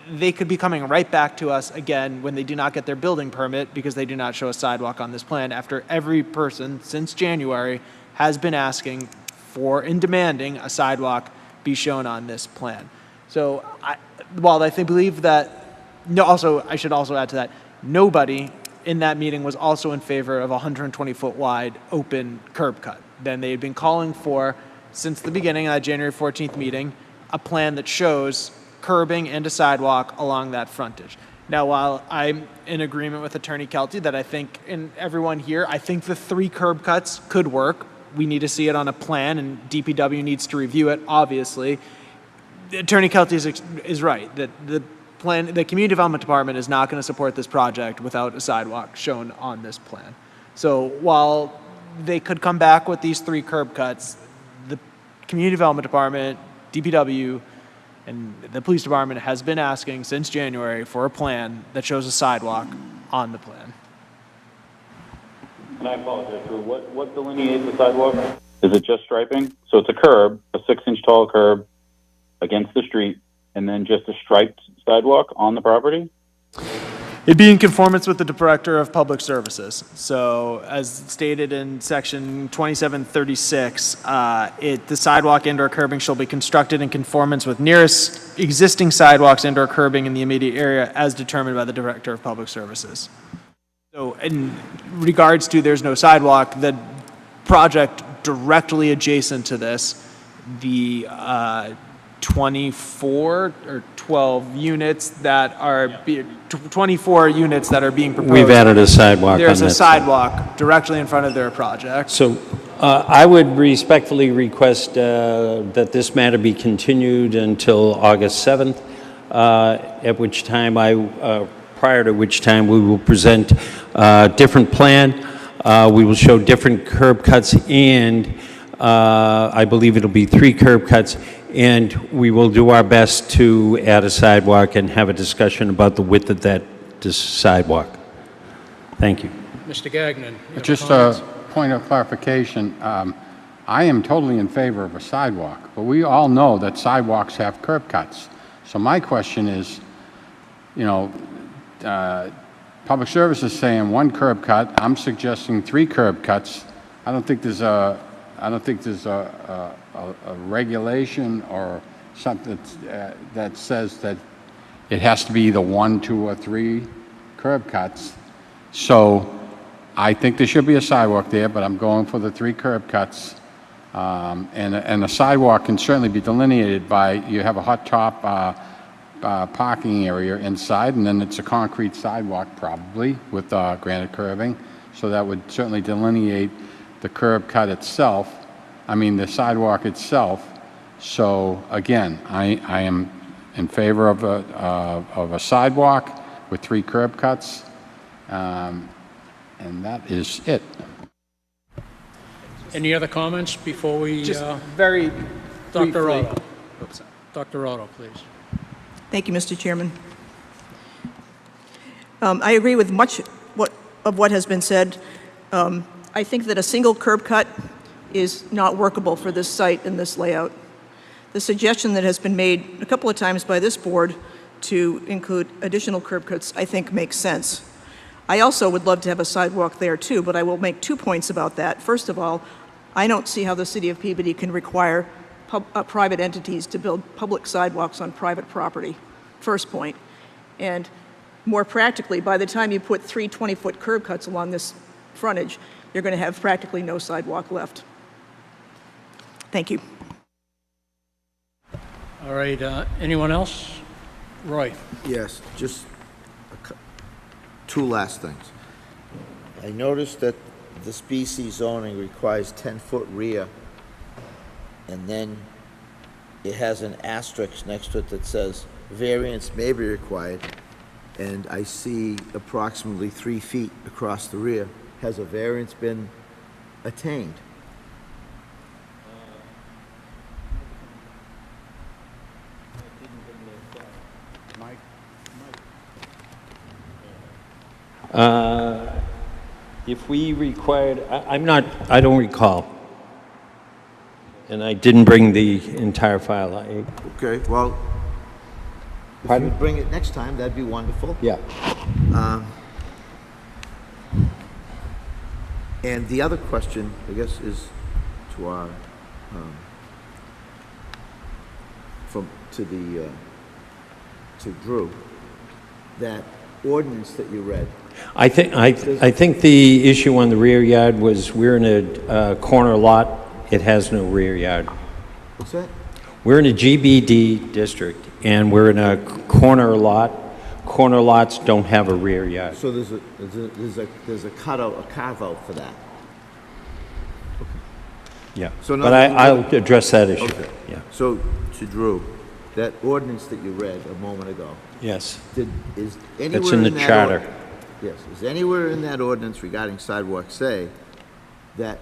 they could be coming right back to us again when they do not get their building permit because they do not show a sidewalk on this plan after every person since January has been asking for and demanding a sidewalk be shown on this plan. So while I believe that, I should also add to that, nobody in that meeting was also in favor of a 120-foot wide open curb cut. Then they had been calling for, since the beginning of that January 14th meeting, a plan that shows curbing and a sidewalk along that frontage. Now, while I'm in agreement with Attorney Kelty that I think, and everyone here, I think the 3 curb cuts could work. We need to see it on a plan, and DPW needs to review it, obviously. Attorney Kelty is right, that the Community Development Department is not going to support this project without a sidewalk shown on this plan. So while they could come back with these 3 curb cuts, the Community Development Department, DPW, and the Police Department has been asking since January for a plan that shows a sidewalk on the plan. And I apologize, Drew. What delineates the sidewalk? Is it just striping? So it's a curb, a 6-inch tall curb against the street, and then just a striped sidewalk on the property? It'd be in conformance with the Director of Public Services. So as stated in section 2736, the sidewalk and or curbing shall be constructed in conformance with nearest existing sidewalks and or curbing in the immediate area as determined by the Director of Public Services. So in regards to there's no sidewalk, the project directly adjacent to this, the 24 or 12 units that are 24 units that are being proposed. We've added a sidewalk on that. There's a sidewalk directly in front of their project. So I would respectfully request that this matter be continued until August 7th, at which time prior to which time we will present a different plan. We will show different curb cuts, and I believe it'll be 3 curb cuts, and we will do our best to add a sidewalk and have a discussion about the width of that sidewalk. Thank you. Mr. Gagnon. you have Just comments? a point of clarification. I am totally in favor of a sidewalk, but we all know that sidewalks have curb cuts. So my question is, Public Service is saying 1 curb cut. I'm suggesting 3 curb cuts. I don't think there's a regulation or something that says that it has to be either 1, 2, or 3 curb cuts. So I think there should be a sidewalk there, but I'm going for the 3 curb cuts. And a sidewalk can certainly be delineated by, you have a hot top parking area inside, and then it's a concrete sidewalk probably with granite curbing. So that would certainly delineate the curb cut itself, the sidewalk itself. So again, I am in favor of a sidewalk with 3 curb cuts, and that is it. Any other comments before we, Just very Dr. briefly. Otto? Dr. Otto, please. Thank you, Mr. Chairman. I agree with much of what has been said. I think that a single curb cut is not workable for this site and this layout. The suggestion that has been made a couple of times by this board to include additional curb cuts, I think makes sense. I also would love to have a sidewalk there too, but I will make 2 points about that. First of all, I don't see how the city of Peabody can require private entities to build public sidewalks on private property. First point. And more practically, by the time you put 3 20-foot curb cuts along this frontage, you're going to have practically no sidewalk left. Thank you. All right, anyone else? Roy? Yes, just 2 last things. I noticed that the species zoning requires 10-foot rear, and then it has an asterisk next to it that says variance may be required, and I see approximately 3 feet across the rear. Has a variance been attained? If we required, I don't recall. And I didn't bring the entire file. Okay, well, if Pardon? you bring it next time, that'd be wonderful. Yeah. And the other question, I guess, is to our, to Drew, that ordinance that you read. I think the issue on the rear yard was we're in a corner lot. It has no rear yard. What's that? We're in a GBD district, and we're in a corner lot. Corner lots don't have a rear yard. So there's a cutout, a carve out for that. Yeah. So But I'll address that issue. Okay. Yeah. So to Drew, that ordinance that you read a moment ago, Yes. is anywhere It's in the that charter. Yes, is anywhere in that ordinance regarding sidewalks say that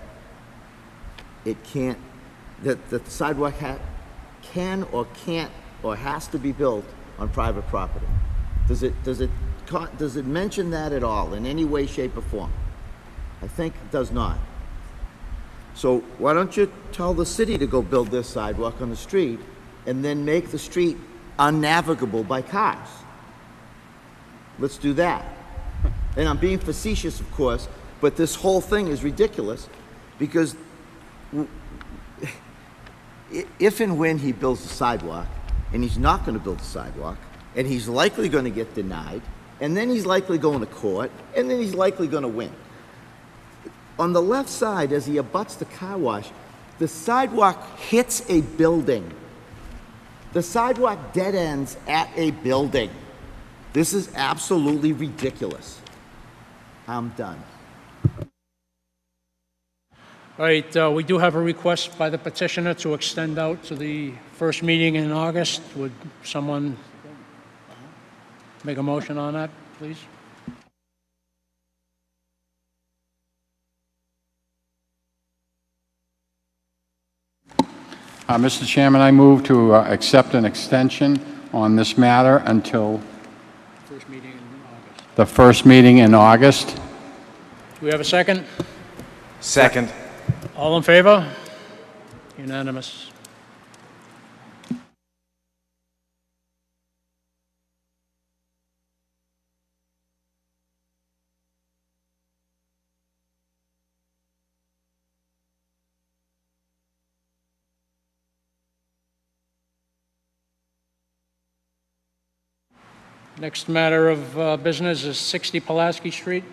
it can't, that the sidewalk can or can't or has to be built on private property? Does it mention that at all in any way, shape, or form? I think it does not. So why don't you tell the city to go build this sidewalk on the street and then make the street unnavigable by cars? Let's do that. And I'm being facetious, of course, but this whole thing is ridiculous because if and when he builds a sidewalk, and he's not going to build a sidewalk, and he's likely going to get denied, and then he's likely going to court, and then he's likely going to win. On the left side, as he abuts the car wash, the sidewalk hits a building. The sidewalk dead ends at a building. This is absolutely ridiculous. I'm done. All right, we do have a request by the petitioner to extend out to the first meeting in August. Would someone make a motion on that, please? Mr. Chairman, I move to accept an extension on this matter until First meeting in August. the first meeting in August. Do we have a second? Second. All in favor? Unanimous. Next matter of business is 60 Pulaski Street.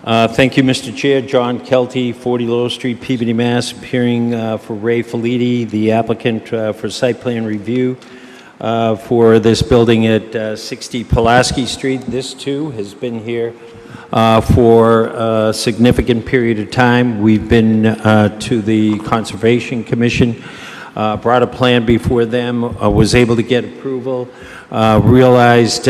Thank you, Mr. Chair. John Kelty, 40 Lowell Street, Peabody, Mass., appearing for Ray Felidi, the applicant for site plan review for this building at 60 Pulaski Street. This, too, has been here for a significant period of time. We've been to the Conservation Commission, brought a plan before them, was able to get approval, realized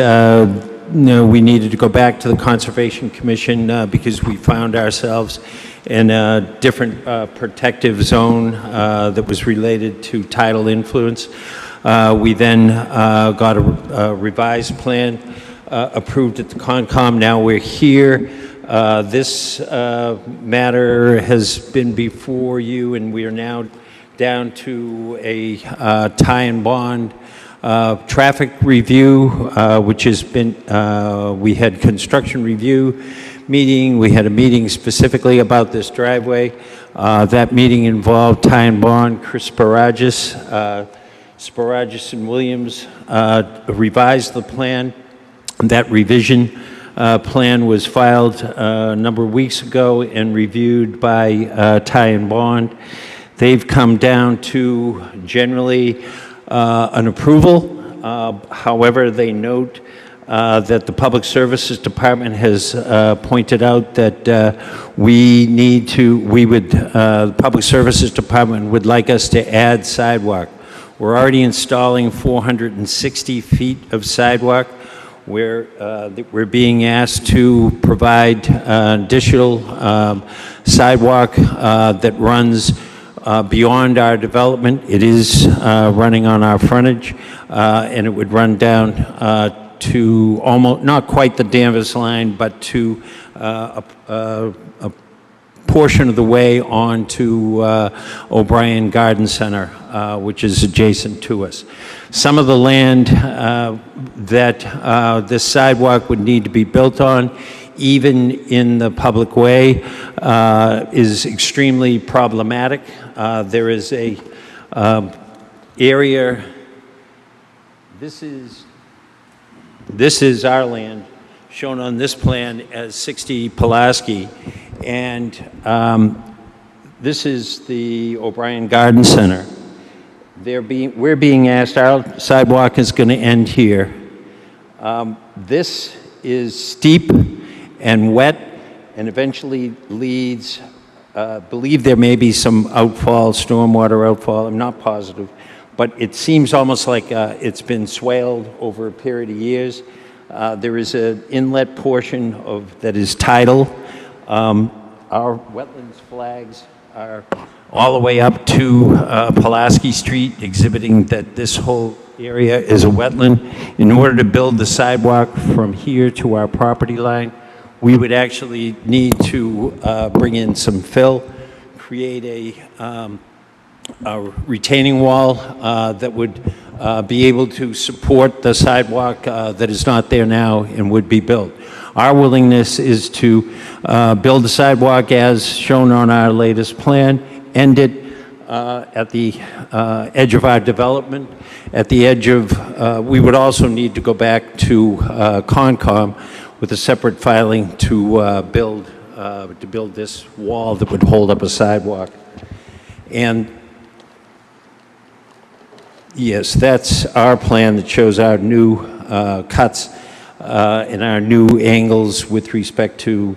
we needed to go back to the Conservation Commission because we found ourselves in a different protective zone that was related to tidal influence. We then got a revised plan approved at the Concom. Now we're here. This matter has been before you, and we are now down to a tie and bond traffic review, which has been, we had construction review meeting. We had a meeting specifically about this driveway. That meeting involved tie and bond, Chris Sparagis and Williams revised the plan. That revision plan was filed a number of weeks ago and reviewed by Ty and Bond. They've come down to generally an approval. However, they note that the Public Services Department has pointed out that the Public Services Department would like us to add sidewalk. We're already installing 460 feet of sidewalk. We're being asked to provide additional sidewalk that runs beyond our development. It is running on our frontage, and it would run down to almost, not quite the Danvers line, but to a portion of the way onto O'Brien Garden Center, which is adjacent to us. Some of the land that this sidewalk would need to be built on, even in the public way, is extremely problematic. There is a area, this is our land, shown on this plan as 60 Pulaski, and this is the O'Brien Garden Center. We're being asked, our sidewalk is going to end here. This is steep and wet and eventually leads, believe there may be some outfall, stormwater outfall, I'm not positive, but it seems almost like it's been swaled over a period of years. There is an inlet portion that is tidal. Our wetlands flags are all the way up to Pulaski Street, exhibiting that this whole area is a wetland. In order to build the sidewalk from here to our property line, we would actually need to bring in some fill, create a retaining wall that would be able to support the sidewalk that is not there now and would be built. Our willingness is to build the sidewalk as shown on our latest plan, end it at the edge of our development, at the edge of, we would also need to go back to Concom with a separate filing to build this wall that would hold up a sidewalk. And yes, that's our plan that shows our new cuts and our new angles with respect to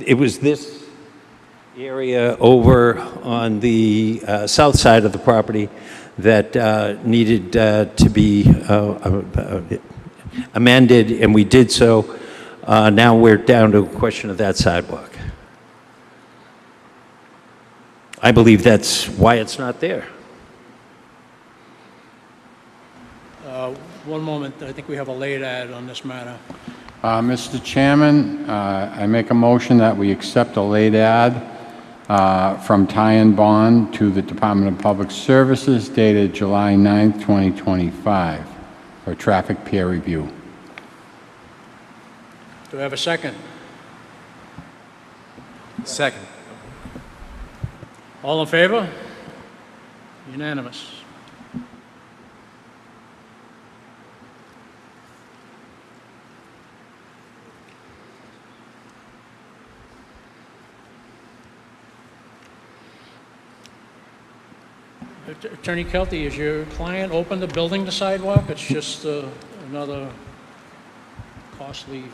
it was this area over on the south side of the property that needed to be amended, and we did so. Now we're down to a question of that sidewalk. I believe that's why it's not there. One moment, I think we have a late ad on this matter. Mr. Chairman, I make a motion that we accept a late ad from Ty and Bond to the Department of Public Services dated July 9th, 2025 for traffic peer review. Do we have a second? Second. All in favor? Unanimous. Attorney Kelty, is your client open to building the sidewalk? It's just another costly...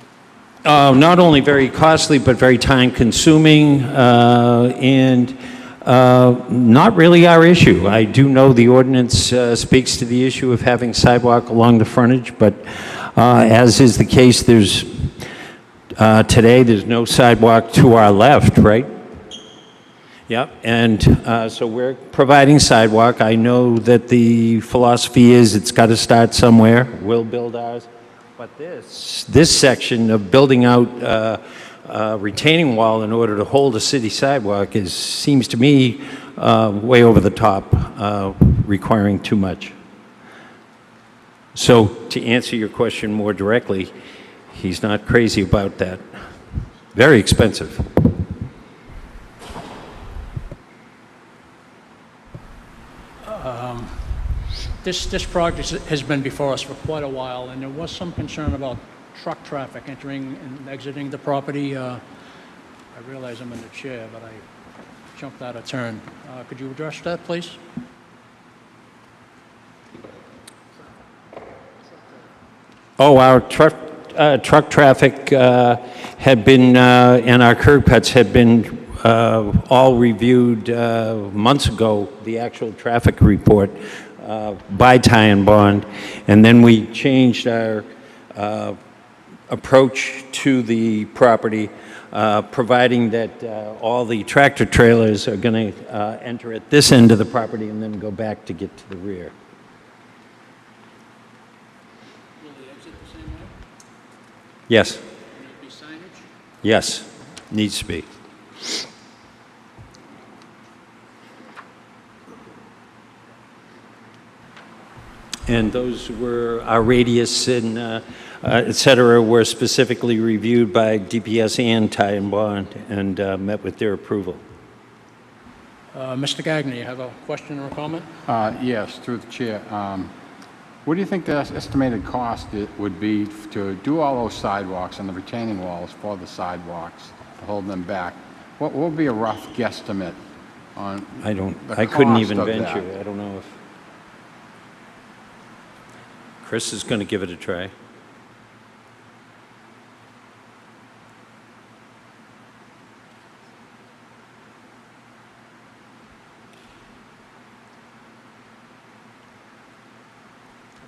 Not only very costly, but very time-consuming, and not really our issue. I do know the ordinance speaks to the issue of having sidewalk along the frontage, but as is the case, today, there's no sidewalk to our left, right? Yep, and so we're providing sidewalk. I know that the philosophy is it's got to start somewhere. We'll build ours. But this section of building out retaining wall in order to hold a city sidewalk seems to me way over the top, requiring too much. So to answer your question more directly, he's not crazy about that. Very expensive. This project has been before us for quite a while, and there was some concern about truck traffic entering and exiting the property. I realize I'm in the chair, but I jumped out of turn. Could you address that, please? Oh, our truck traffic had been, and our curb cuts had been all reviewed months ago, the actual traffic report by Ty and Bond, and then we changed our approach to the property, providing that all the tractor trailers are going to enter at this end of the property and then go back to get to the rear. Will they exit the same way? Yes. Will there be signage? Yes, needs to be. And those were, our radius and et cetera, were specifically reviewed by DPS and Ty and Bond and met with their approval. Mr. Gagnon, you have a question or a comment? Yes, through the chair. What do you think the estimated cost would be to do all those sidewalks and the retaining walls for the sidewalks, to hold them back? What would be a rough guesstimate on I the couldn't cost even of venture. that? I don't know if Chris is going to give it a try.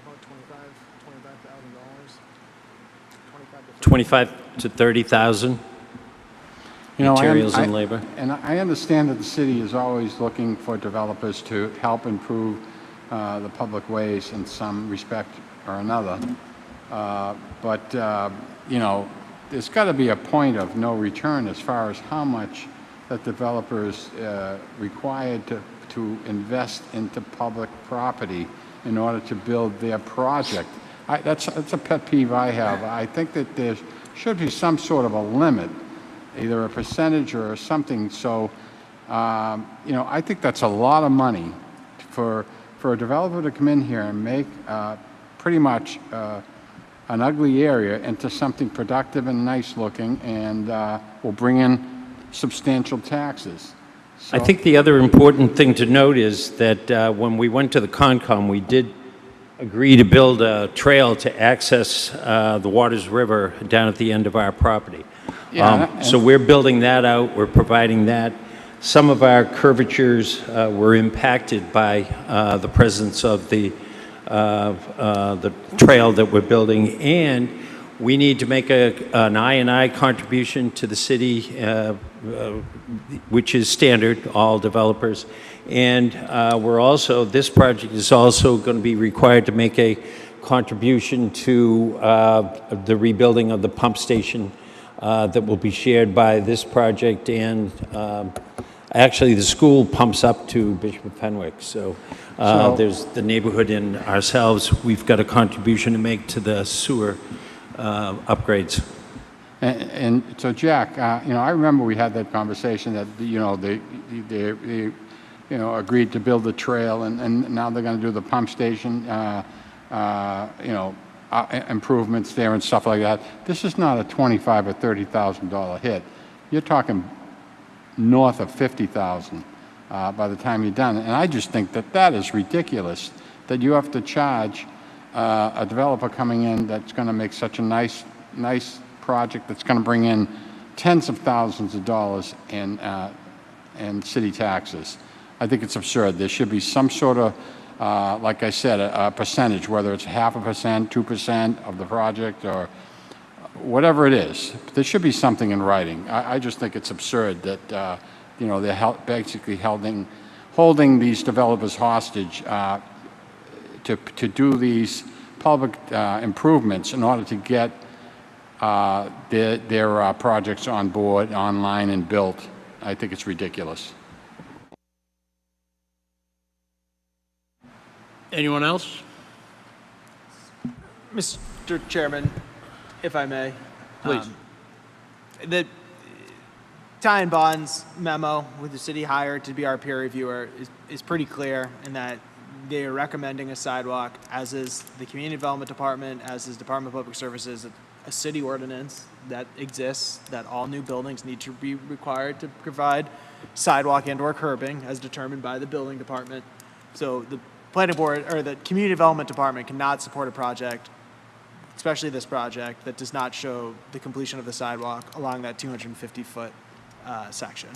About $25,000. 25 to 30,000 You know, materials and labor. And I understand that the city is always looking for developers to help improve the public ways in some respect or another. You know, there's got to be a point of no return as far as how much that developers required to invest into public property in order to build their project. That's a pet peeve I have. I think that there should be some sort of a limit, either a percentage or something. So, you know, I think that's a lot of money for a developer to come in here and make pretty much an ugly area into something productive and nice looking, and will bring in substantial taxes. So, I think the other important thing to note is that when we went to the Concom, we did agree to build a trail to access the Waters River down at the end of our property. Yeah, So we're building that out, we're providing that. Some of our curvatures were impacted by the presence of the trail that we're building, and we need to make an I&I contribution to the city, which is standard, all developers. And we're also, this project is also going to be required to make a contribution to the rebuilding of the pump station that will be shared by this project, and actually the school pumps up to Bishop of Fenwick. So there's the neighborhood and ourselves, we've got a contribution to make to the sewer upgrades. and so, Jack, you know, I remember we had that conversation that, you know, they you know, agreed to build the trail, and now they're going to do the pump station, you know, improvements there and stuff like that. This is not a $25,000 or $30,000 hit. You're talking north of $50,000. by the time you're done. And I just think that that is ridiculous, that you have to charge a developer coming in that's going to make such a nice project that's going to bring in tens of thousands of dollars in city taxes. I think it's absurd. There should be some sort of, like I said, a percentage, whether it's 0.5%, 2% of the project, or whatever it is. There should be something in writing. I just think it's absurd that, you know, they're basically holding these developers hostage to do these public improvements in order to get their projects on board, online, and built. I think it's ridiculous. Anyone else? Mr. Chairman, if I may. Please. The Ty and Bond's memo with the city hired to be our peer reviewer is pretty clear in that they are recommending a sidewalk, as is the Community Development Department, as is Department of Public Services, a city ordinance that exists, that all new buildings need to be required to provide sidewalk and/or curbing as determined by the building department. So the planning board, or the Community Development Department, cannot support a project, especially this project, that does not show the completion of the sidewalk along that 250-foot section.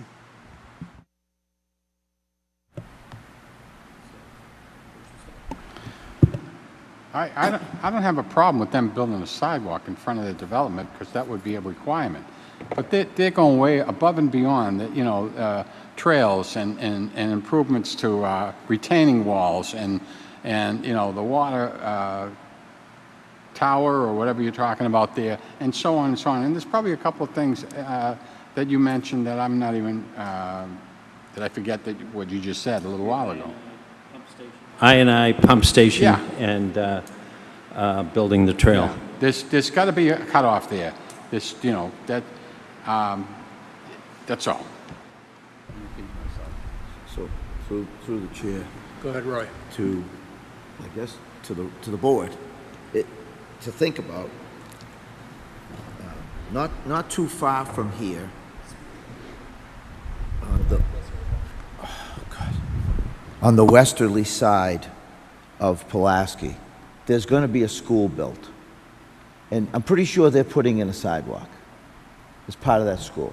I don't have a problem with them building a sidewalk in front of their development, because that would be a requirement. But they're going way above and beyond, you know, trails and improvements to retaining walls and you know, the water tower or whatever you're talking about there, and so on and so on. And there's probably a couple of things that you mentioned that I'm not even, that I forget what you just said a little while ago. I pump station, Yeah. and building the trail. Yeah. There's got to be a cutoff there. You know, that's all. So, through the chair, Go ahead, Roy. to, I guess, to the board, to think about, not too far from here, on the westerly side of Pulaski, there's going to be a school built. And I'm pretty sure they're putting in a sidewalk as part of that school.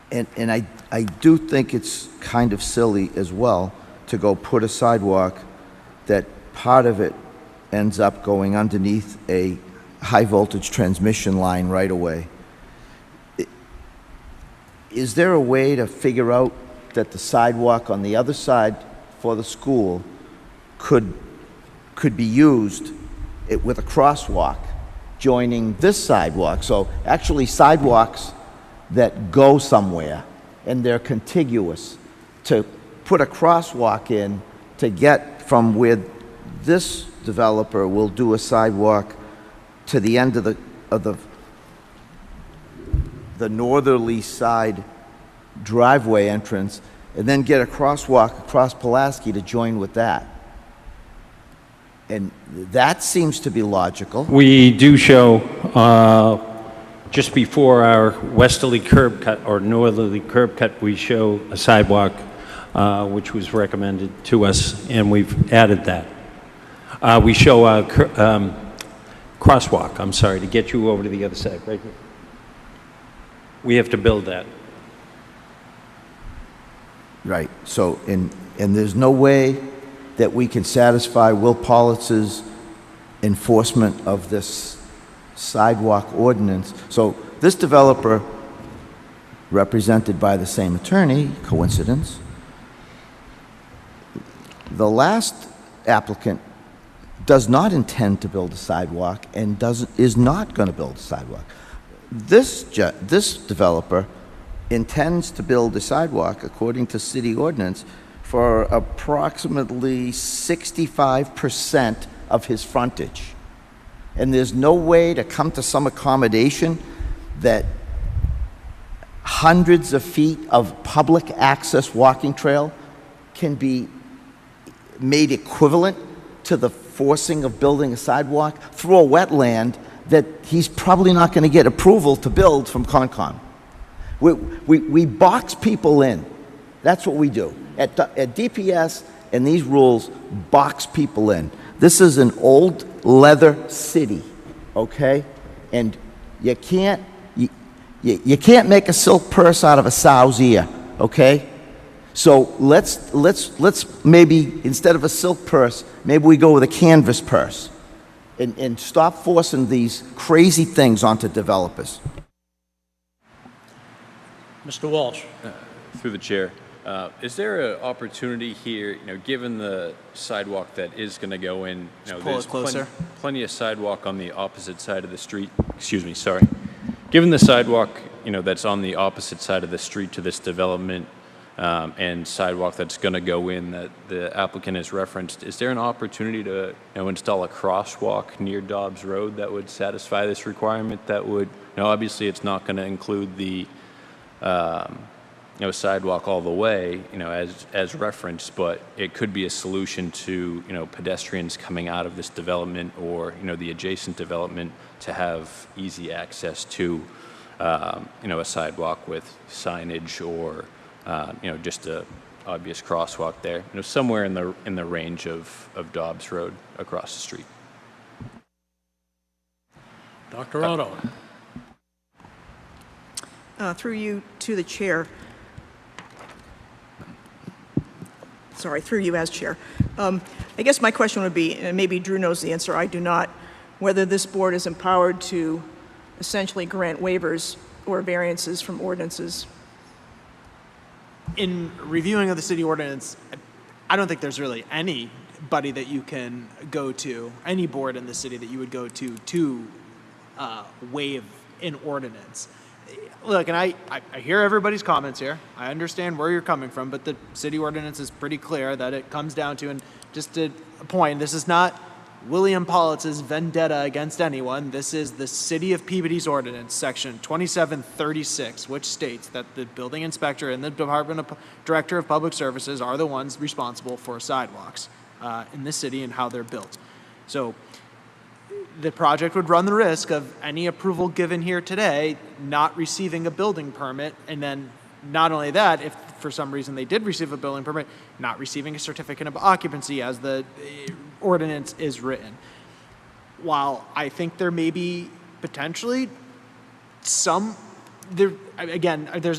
And I do think it's kind of silly as well to go put a sidewalk that part of it ends up going underneath a high voltage transmission line right away. Is there a way to figure out that the sidewalk on the other side for the school could be used with a crosswalk joining this sidewalk? So actually sidewalks that go somewhere and they're contiguous, to put a crosswalk in to get from where this developer will do a sidewalk to the end of the northerly side driveway entrance, and then get a crosswalk across Pulaski to join with that. And that seems to be logical. We do show, just before our westerly curb cut or northerly curb cut, we show a sidewalk, which was recommended to us, and we've added that. We show a crosswalk, I'm sorry, to get you over to the other side, right here. We have to build that. Right. So, and there's no way that we can satisfy Will Pollitz's enforcement of this sidewalk ordinance. So this developer, represented by the same attorney, coincidence, the last applicant does not intend to build a sidewalk and is not going to build a sidewalk. This developer intends to build a sidewalk, according to city ordinance, for approximately 65% of his frontage. And there's no way to come to some accommodation that hundreds of feet of public access walking trail can be made equivalent to the forcing of building a sidewalk through a wetland that he's probably not going to get approval to build from Concom. We box people in. That's what we do. At DPS and these rules box people in. This is an old leather city, okay? And you can't make a silk purse out of a sow's ear, okay? So let's maybe, instead of a silk purse, maybe we go with a canvas purse and stop forcing these crazy things onto developers. Mr. Walsh. Through the chair, is there an opportunity here, given the sidewalk that is going to go in, pull there's it closer. Plenty of sidewalk on the opposite side of the street, excuse me, sorry. Given the sidewalk, that's on the opposite side of the street to this development, and sidewalk that's going to go in that the applicant has referenced, is there an opportunity to install a crosswalk near Dobbs Road that would satisfy this requirement? That would, obviously it's not going to include the sidewalk all the way, as referenced, but it could be a solution to, pedestrians coming out of this development or, the adjacent development to have easy access to, a sidewalk with signage or, just a obvious crosswalk there, somewhere in the range of Dobbs Road across the street. Dr. Otto. Through you to the chair. Sorry, through you as chair. I guess my question would be, and maybe Drew knows the answer, I do not, whether this board is empowered to essentially grant waivers or variances from ordinances. In reviewing of the city ordinance, I don't think there's really anybody that you can go to, any board in the city that you would go to waive an ordinance. Look, and I hear everybody's comments here. I understand where you're coming from, but the city ordinance is pretty clear that it comes down to, and just to a point, this is not William Politz's vendetta against anyone. This is the City of Peabody's ordinance, section 2736, which states that the building inspector and the director of public services are the ones responsible for sidewalks in the city and how they're built. So the project would run the risk of any approval given here today not receiving a building permit, and then not only that, if for some reason they did receive a building permit, not receiving a certificate of occupancy as the ordinance is written. While I think there may be potentially there's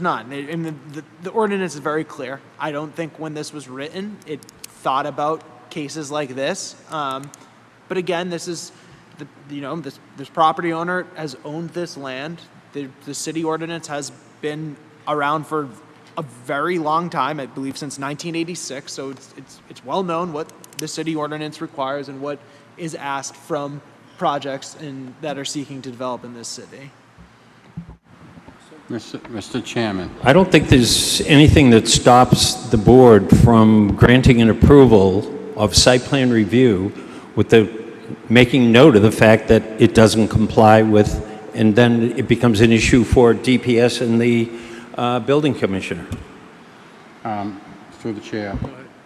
none. And the ordinance is very clear. I don't think when this was written, it thought about cases like this. But again, this is, this property owner has owned this land. The city ordinance has been around for a very long time, I believe since 1986, so it's well known what the city ordinance requires and what is asked from projects that are seeking to develop in this city. Mr. Chairman. I don't think there's anything that stops the board from granting an approval of site plan review with making note of the fact that it doesn't comply with, and then it becomes an issue for DPS and the building commissioner. Through the chair.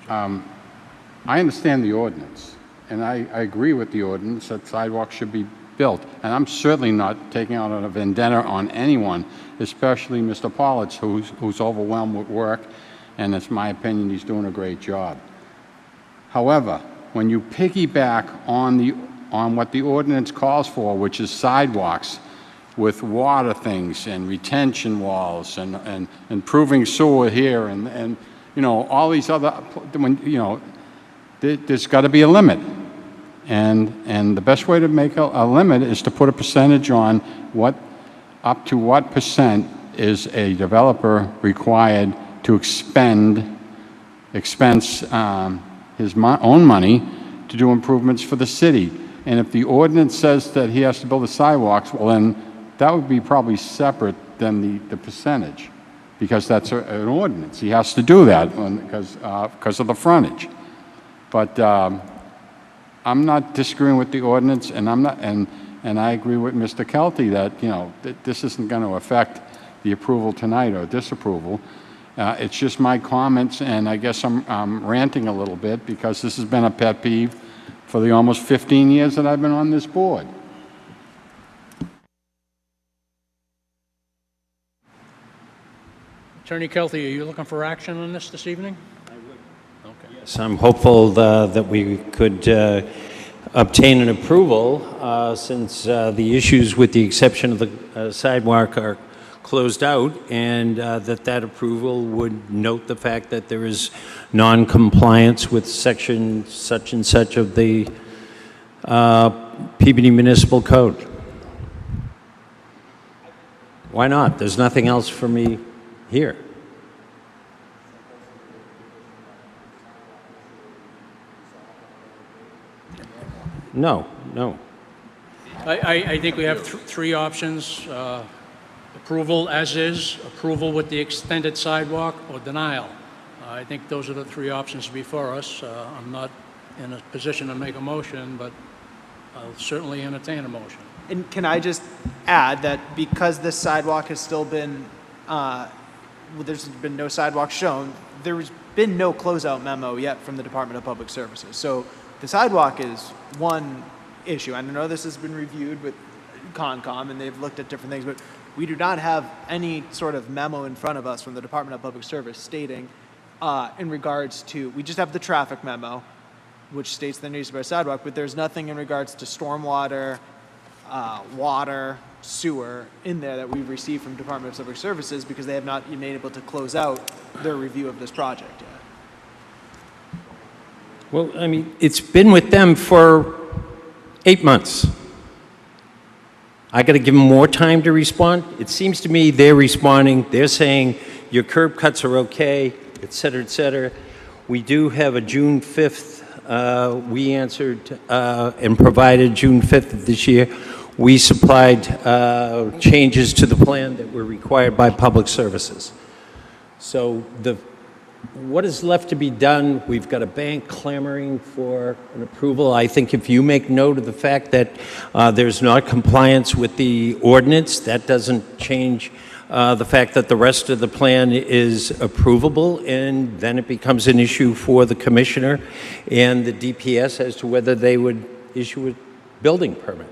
I understand the ordinance, and I agree with the ordinance that sidewalks should be built. And I'm certainly not taking out a vendetta on anyone, especially Mr. Politz, who's overwhelmed with work, and it's my opinion he's doing a great job. However, when you piggyback on what the ordinance calls for, which is sidewalks with water things and retention walls and improving sewer here and all these other, there's got to be a limit. And the best way to make a limit is to put a percentage on up to what percent is a developer required to expense his own money to do improvements for the city. And if the ordinance says that he has to build the sidewalks, well then that would be probably separate than the percentage, because that's an ordinance. He has to do that because of the frontage. But I'm not disagreeing with the ordinance, and and I agree with Mr. Kelty that this isn't going to affect the approval tonight or disapproval. It's just my comments, and I guess I'm ranting a little bit because this has been a pet peeve for the almost 15 years that I've been on this board. Attorney Kelty, are you looking for action on this evening? So I'm hopeful that we could obtain an approval since the issues with the exception of the sidewalk are closed out, and that approval would note the fact that there is non-compliance with section such and such of the Peabody Municipal Code. Why not? There's nothing else for me here. No. I think we have three options. Approval as is, approval with the extended sidewalk, or denial. I think those are the three options before us. I'm not in a position to make a motion, but I'll certainly entertain a motion. And can I just add that because this sidewalk has still been, there's been no sidewalk shown, there's been no closeout memo yet from the Department of Public Services. So the sidewalk is one issue. I know this has been reviewed with Concom and they've looked at different things, but we do not have any sort of memo in front of us from the Department of Public Service stating in regards to, we just have the traffic memo, which states there needs to be a sidewalk, but there's nothing in regards to stormwater, water, sewer in there that we've received from Department of Public Services because they have not been able to close out their review of this project yet. Well, I mean, it's been with them for 8 months. I got to give them more time to respond. It seems to me they're responding. They're saying your curb cuts are okay, et cetera, et cetera. We do have a June 5th. We answered and provided June 5th of this year. We supplied changes to the plan that were required by Public Services. So what is left to be done? We've got a bank clamoring for an approval. I think if you make note of the fact that there's not compliance with the ordinance, that doesn't change the fact that the rest of the plan is approvable, and then it becomes an issue for the commissioner and the DPS as to whether they would issue a building permit.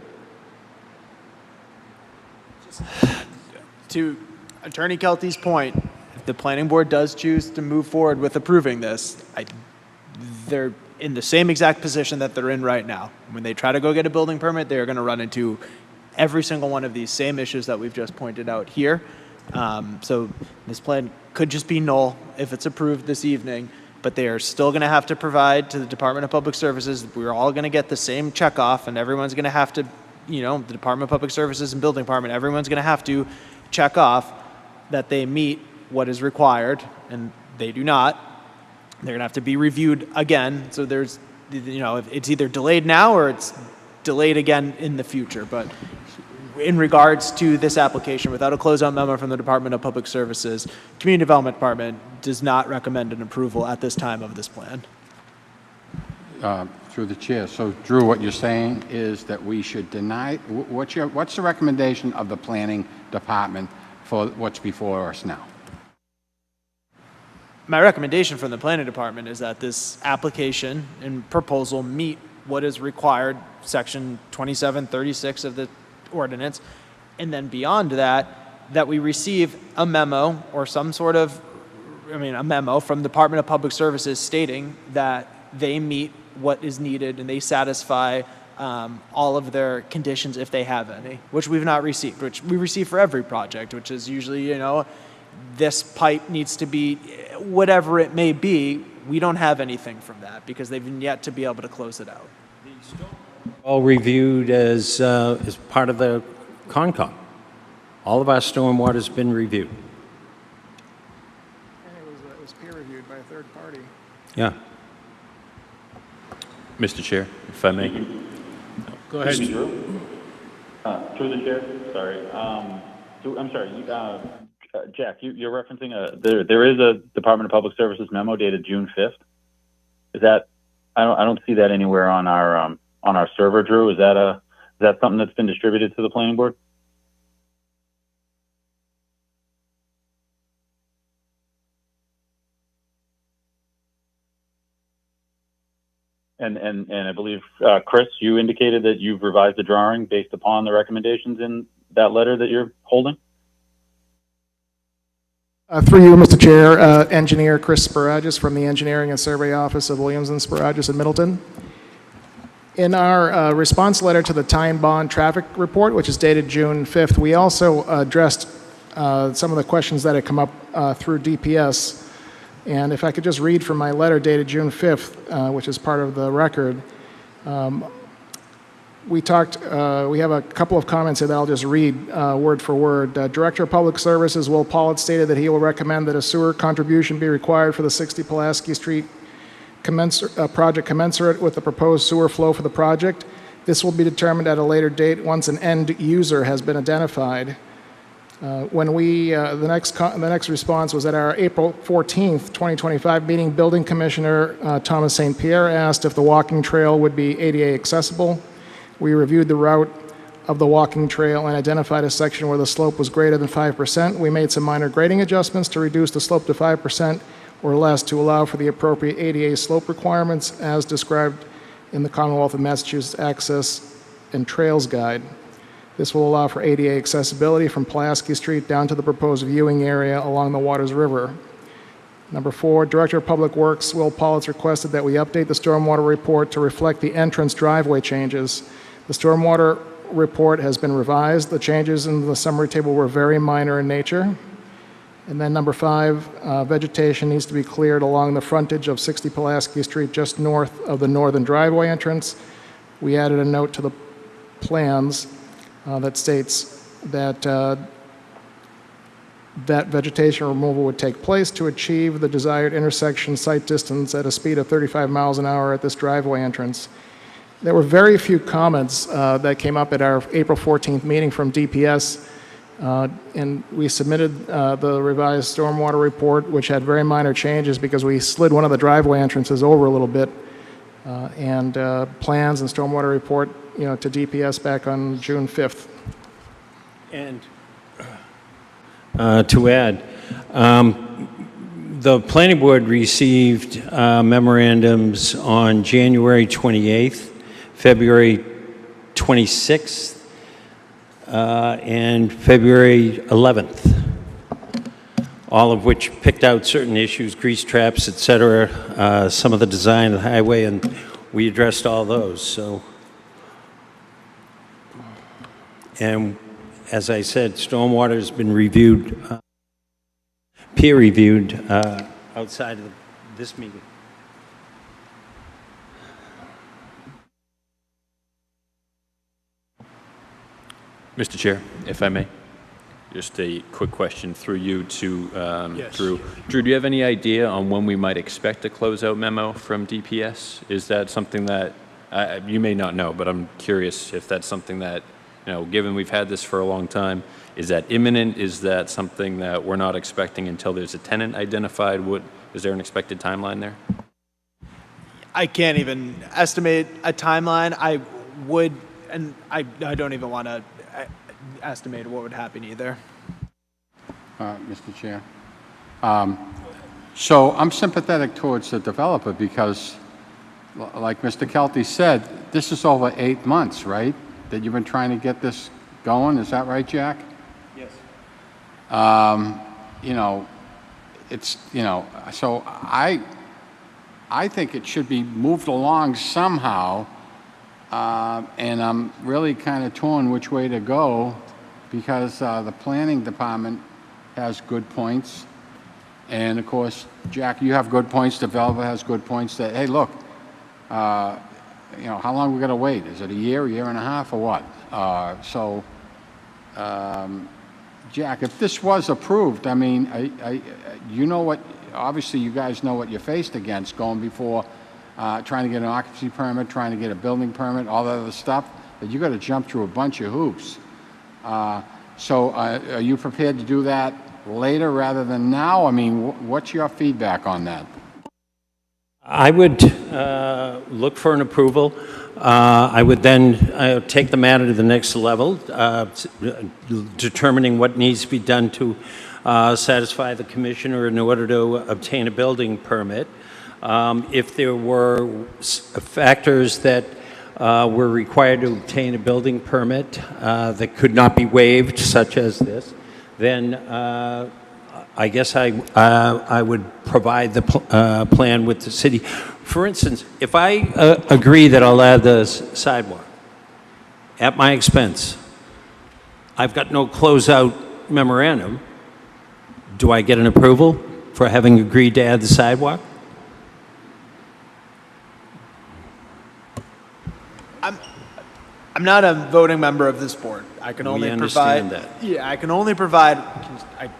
To Attorney Kelty's point, if the planning board does choose to move forward with approving this, they're in the same exact position that they're in right now. When they try to go get a building permit, they're going to run into every single one of these same issues that we've just pointed out here. So this plan could just be null if it's approved this evening, but they are still going to have to provide to the Department of Public Services. We're all going to get the same check off, and everyone's going to have to, the Department of Public Services and Building Department, everyone's going to have to check off that they meet what is required, and they do not. They're going to have to be reviewed again. So there's, if it's either delayed now or it's delayed again in the future. But in regards to this application, without a closeout memo from the Department of Public Services, Community Development Department does not recommend an approval at this time of this plan. Through the chair. So, Drew, what you're saying is that we should deny, what's the recommendation of the planning department for what's before us now? My recommendation from the planning department is that this application and proposal meet what is required, section 2736 of the ordinance, and then beyond that, that we receive a memo or some sort of, a memo from the Department of Public Services stating that they meet what is needed and they satisfy all of their conditions if they have any, which we've not received, which we receive for every project, which is usually, this pipe needs to be, whatever it may be. We don't have anything from that because they've yet to be able to close it out. All reviewed as part of the Concom. All of our stormwater's been reviewed. And it was peer reviewed by a third party. Yeah. Mr. Chair, if I may. Go ahead. Drew? Through the chair, sorry. I'm sorry, Jack, you're referencing there is a Department of Public Services memo dated June 5th. Is that, I don't see that anywhere on our server, Drew. Is that something that's been distributed to the planning board? And I believe, Chris, you indicated that you've revised the drawing based upon the recommendations in that letter that you're holding? Through you, Mr. Chair, Engineer Chris Sparagus from the Engineering and Survey Office of Williams and Sparagus in Middleton. In our response letter to the time bond traffic report, which is dated June 5th, we also addressed some of the questions that had come up through DPS. And if I could just read from my letter dated June 5th, which is part of the record, we have a couple of comments here that I'll just read word for word. Director of Public Services Will Pollitt stated that he will recommend that a sewer contribution be required for the 60 Pulaski Street project commensurate with the proposed sewer flow for the project. This will be determined at a later date once an end user has been identified. The next response was at our April 14th, 2025 meeting, Building Commissioner Thomas St. Pierre asked if the walking trail would be ADA accessible. We reviewed the route of the walking trail and identified a section where the slope was greater than 5%. We made some minor grading adjustments to reduce the slope to 5% or less to allow for the appropriate ADA slope requirements as described in the Commonwealth of Massachusetts Access and Trails Guide. This will allow for ADA accessibility from Pulaski Street down to the proposed viewing area along the Waters River. Number 4, Director of Public Works Will Pollitt requested that we update the stormwater report to reflect the entrance driveway changes. The stormwater report has been revised. The changes in the summary table were very minor in nature. And then number 5, vegetation needs to be cleared along the frontage of 60 Pulaski Street just north of the northern driveway entrance. We added a note to the plans that states that that vegetation removal would take place to achieve the desired intersection sight distance at a speed of 35 miles an hour at this driveway entrance. There were very few comments that came up at our April 14th meeting from DPS, and we submitted the revised stormwater report, which had very minor changes because we slid one of the driveway entrances over a little bit, and plans and stormwater report, to DPS back on June 5th. And to add, the planning board received memorandums on January 28th, February 26th, and February 11th, all of which picked out certain issues, grease traps, et cetera, some of the design of the highway, and we addressed all those. So, and as I said, stormwater has been reviewed, peer reviewed outside of this meeting. Mr. Chair, if I may, just a quick question through you to Yes. Drew. Drew, do you have any idea on when we might expect a closeout memo from DPS? Is that something that, you may not know, but I'm curious if that's something that, given we've had this for a long time, is that imminent? Is that something that we're not expecting until there's a tenant identified? Is there an expected timeline there? I can't even estimate a timeline. I would, and I don't even want to estimate what would happen either. Mr. Chair. So I'm sympathetic towards the developer because, like Mr. Kelty said, this is over 8 months, right? That you've been trying to get this going. Is that right, Jack? Yes. So I think it should be moved along somehow, and I'm really kind of torn which way to go because the planning department has good points, and of course, Jack, you have good points, developer has good points that, hey, look, how long are we going to wait? Is it a year and a half, or what? Jack, if this was approved, I mean, obviously you guys know what you're faced against going before trying to get an occupancy permit, trying to get a building permit, all that other stuff, that you got to jump through a bunch of hoops. So are you prepared to do that later rather than now? I mean, what's your feedback on that? I would look for an approval. I would then take the matter to the next level, determining what needs to be done to satisfy the commissioner in order to obtain a building permit. If there were factors that were required to obtain a building permit that could not be waived, such as this, then I guess I would provide the plan with the city. For instance, if I agree that I'll add the sidewalk at my expense, I've got no closeout memorandum. Do I get an approval for having agreed to add the sidewalk? I'm not a voting member of this board. I can only provide. understand that. Yeah, I can only provide.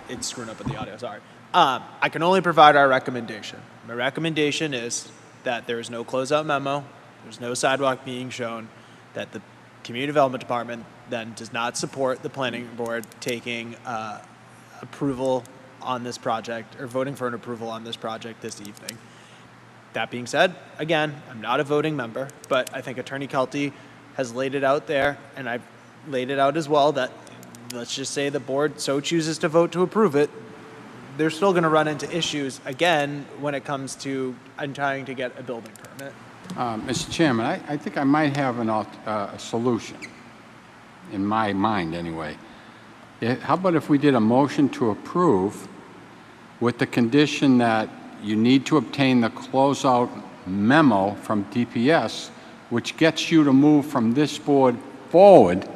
It's screwing up with the audio. Sorry. I can only provide our recommendation. My recommendation is that there is no closeout memo. There's no sidewalk being shown. That the community development department then does not support the planning board taking approval on this project or voting for an approval on this project this evening. That being said, again, I'm not a voting member, but I think Attorney Kelty has laid it out there, and I've laid it out as well, that let's just say the board so chooses to vote to approve it, they're still going to run into issues again when it comes to trying to get a building permit. Mr. Chairman, I think I might have a solution, in my mind anyway. How about if we did a motion to approve with the condition that you need to obtain the closeout memo from DPS, which gets you to move from this board forward,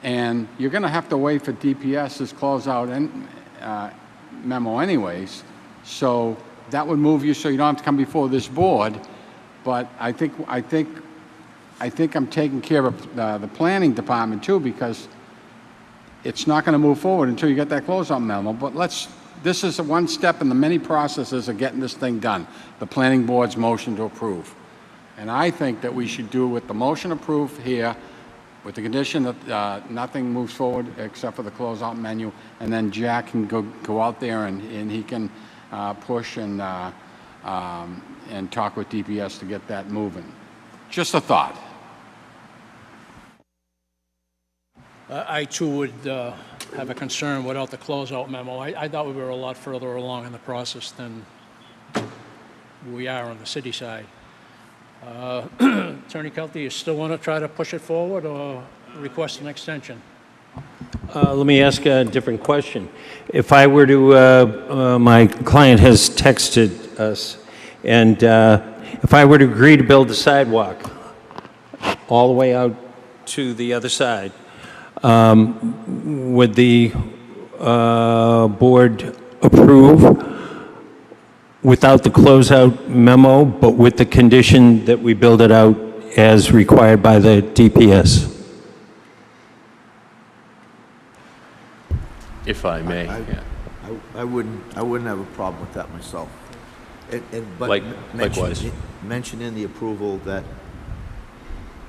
and you're going to have to wait for DPS's closeout memo anyways, so that would move you so you don't have to come before this board. But I think I'm taking care of the planning department too, because it's not going to move forward until you get that closeout memo. But this is one step in the many processes of getting this thing done, the planning board's motion to approve. And I think that we should do with the motion approved here, with the condition that nothing moves forward except for the closeout menu, and then Jack can go out there and he can push and talk with DPS to get that moving. Just a thought. I too would have a concern without the closeout memo. I thought we were a lot further along in the process than we are on the city side. Attorney Kelty, you still want to try to push it forward or request an extension? Let me ask a different question. If I were to, my client has texted us, and if I were to agree to build the sidewalk all the way out to the other side, would the board approve without the closeout memo, but with the condition that we build it out as required by the DPS? If I may, yeah. I wouldn't have a problem with that myself. But Likewise. mention in the approval that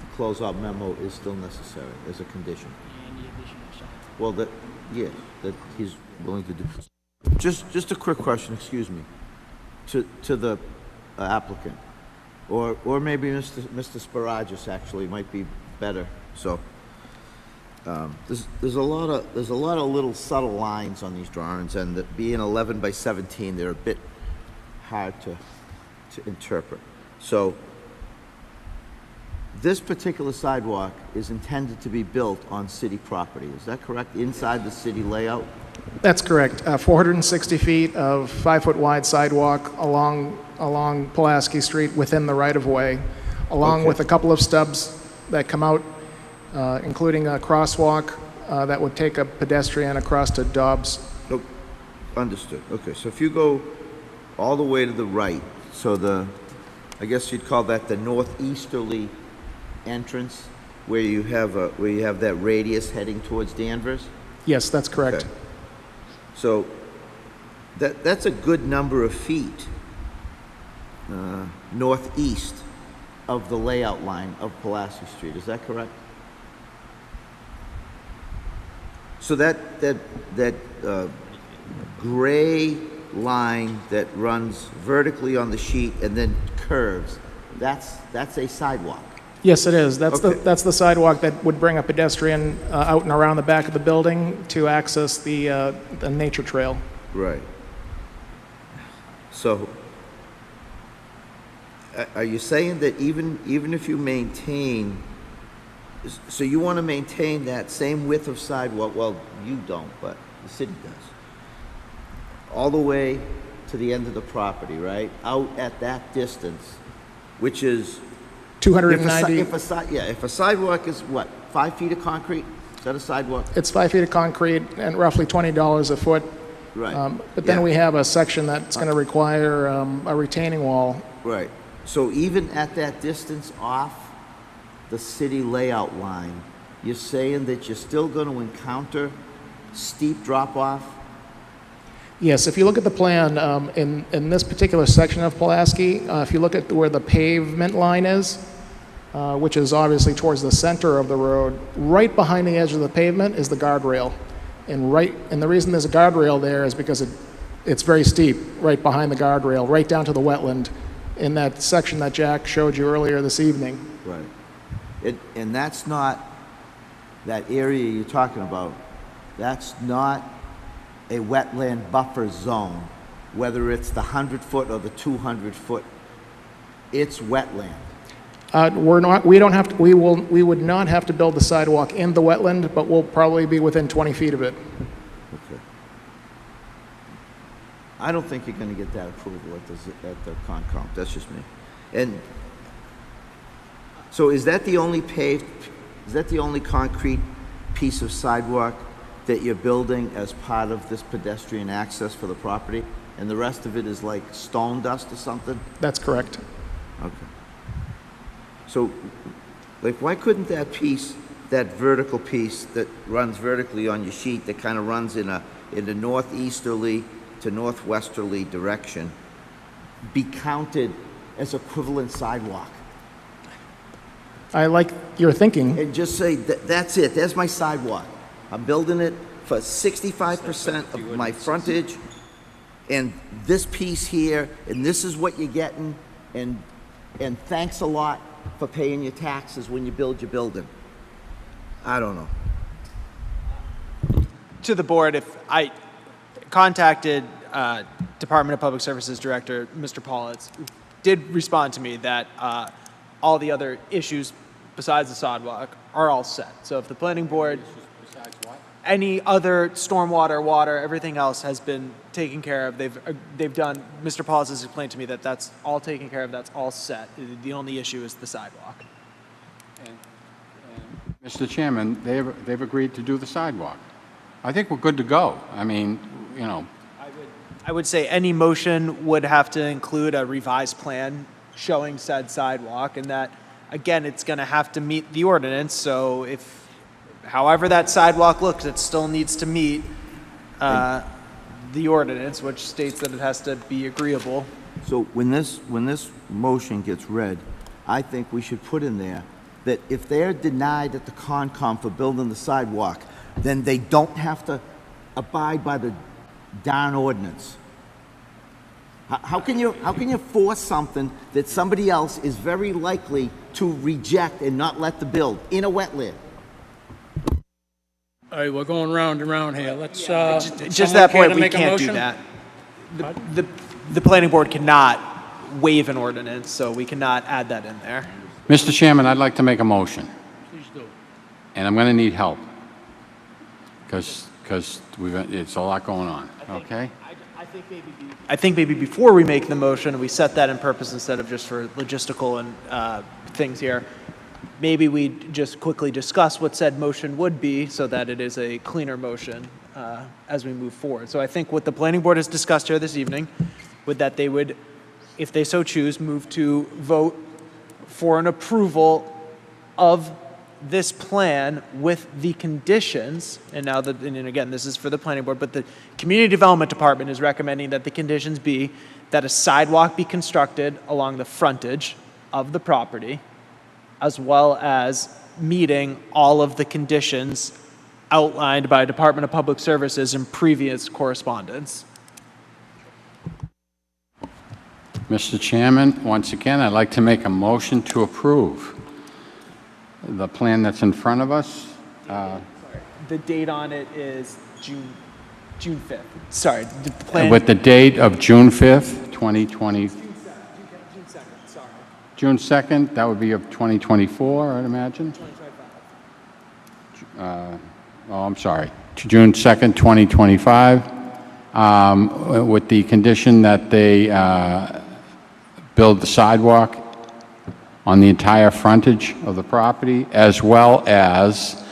the closeout memo is still necessary as a condition. Well, that he's willing to do. Just a quick question, excuse me, to the applicant, or maybe Mr. Sparagis actually might be better. So there's a lot of little subtle lines on these drawings, and that being 11 by 17, they're a bit hard to interpret. So this particular sidewalk is intended to be built on city property. Is that correct? Inside the city layout? That's correct. 460 feet of 5-foot wide sidewalk along Pulaski Street within the right-of-way, along with a couple of stubs that come out, including a crosswalk that would take a pedestrian across to Dobbs. Nope. Understood. Okay, so if you go all the way to the right, so I guess you'd call that the northeasterly entrance, where you have that radius heading towards Danvers? Yes, that's correct. Okay. So that's a good number of feet northeast of the layout line of Pulaski Street. Is that correct? So that gray line that runs vertically on the sheet and then curves, that's a sidewalk. Yes, it is. That's Okay. that's the sidewalk that would bring a pedestrian out and around the back of the building to access the nature trail. Right. So, are you saying that even if you maintain, so you want to maintain that same width of sidewalk? Well, you don't, but the city does. all the way to the end of the property, right? Out at that distance, which is... 290, If a sidewalk is what, 5 feet of concrete? Is that a sidewalk? it's 5 feet of concrete and roughly $20 a foot. Right. But then Yeah. we have a section that's going to require a retaining wall. Right. So even at that distance off the city layout line, you're saying that you're still going to encounter steep drop-off? Yes, if you look at the plan, in this particular section of Pulaski, if you look at where the pavement line is, which is obviously towards the center of the road, right behind the edge of the pavement is the guardrail. And the reason there's a guardrail there is because it's very steep, right behind the guardrail, right down to the wetland in that section that Jack showed you earlier this evening. Right. And that's not, that area you're talking about, that's not a wetland buffer zone, whether it's the 100-foot or the 200-foot, it's wetland. We would not have to build the sidewalk in the wetland, but we'll probably be within 20 feet of it. Okay. I don't think you're gonna get that approval at the Concom, that's just me. And so is that the only concrete piece of sidewalk that you're building as part of this pedestrian access for the property? And the rest of it is like stone dust or something? That's correct. Okay. So, like, why couldn't that piece, that vertical piece that runs vertically on your sheet, that kind of runs in a northeasterly to northwesterly direction, be counted as equivalent sidewalk? I like your thinking. And just say, that's it, there's my sidewalk. I'm building it for 65% of my frontage, and this piece here, and this is what you're getting, and thanks a lot for paying your taxes when you build your building. I don't know. To the board, if I contacted Department of Public Services Director, Mr. Paulitz, who did respond to me that all the other issues besides the sidewalk are all set. So if the planning board, any other stormwater, water, everything else has been taken care of. They've done, Mr. Paulitz has explained to me that that's all taken care of, that's all set. The only issue is the sidewalk. Mr. Chairman, they've agreed to do the sidewalk. I think we're good to go. I mean, you know. I would say any motion would have to include a revised plan showing said sidewalk, and that, again, it's going to have to meet the ordinance. So however that sidewalk looks, it still needs to meet the ordinance, which states that it has to be agreeable. So when this motion gets read, I think we should put in there that if they're denied at the Concom for building the sidewalk, then they don't have to abide by the darn ordinance. How can you force something that somebody else is very likely to reject and not let the build in a wetland? All right, we're going round and round here. Let's, Just that point, we can't do that. The planning board cannot waive an ordinance, so we cannot add that in there. Mr. Chairman, I'd like to make a motion, Please do. and I'm going to need help, because it's a lot going on, okay? I think maybe before we make the motion, we set that in purpose instead of just for logistical and things here. Maybe we just quickly discuss what said motion would be so that it is a cleaner motion as we move forward. So I think what the planning board has discussed here this evening would that they would, if they so choose, move to vote for an approval of this plan with the conditions, and now and again, this is for the planning board, but the community development department is recommending that the conditions be that a sidewalk be constructed along the frontage of the property, as well as meeting all of the conditions outlined by Department of Public Services in previous correspondence. Mr. Chairman, once again, I'd like to make a motion to approve the plan that's in front of us. The date on it is June 5th. Sorry, the plan. With the date of June 5th, 2020. June 2nd, sorry. June 2nd, that would be of 2024, I'd imagine. 2025. I'm sorry. June 2nd, 2025. with the condition that they build the sidewalk on the entire frontage of the property, as well as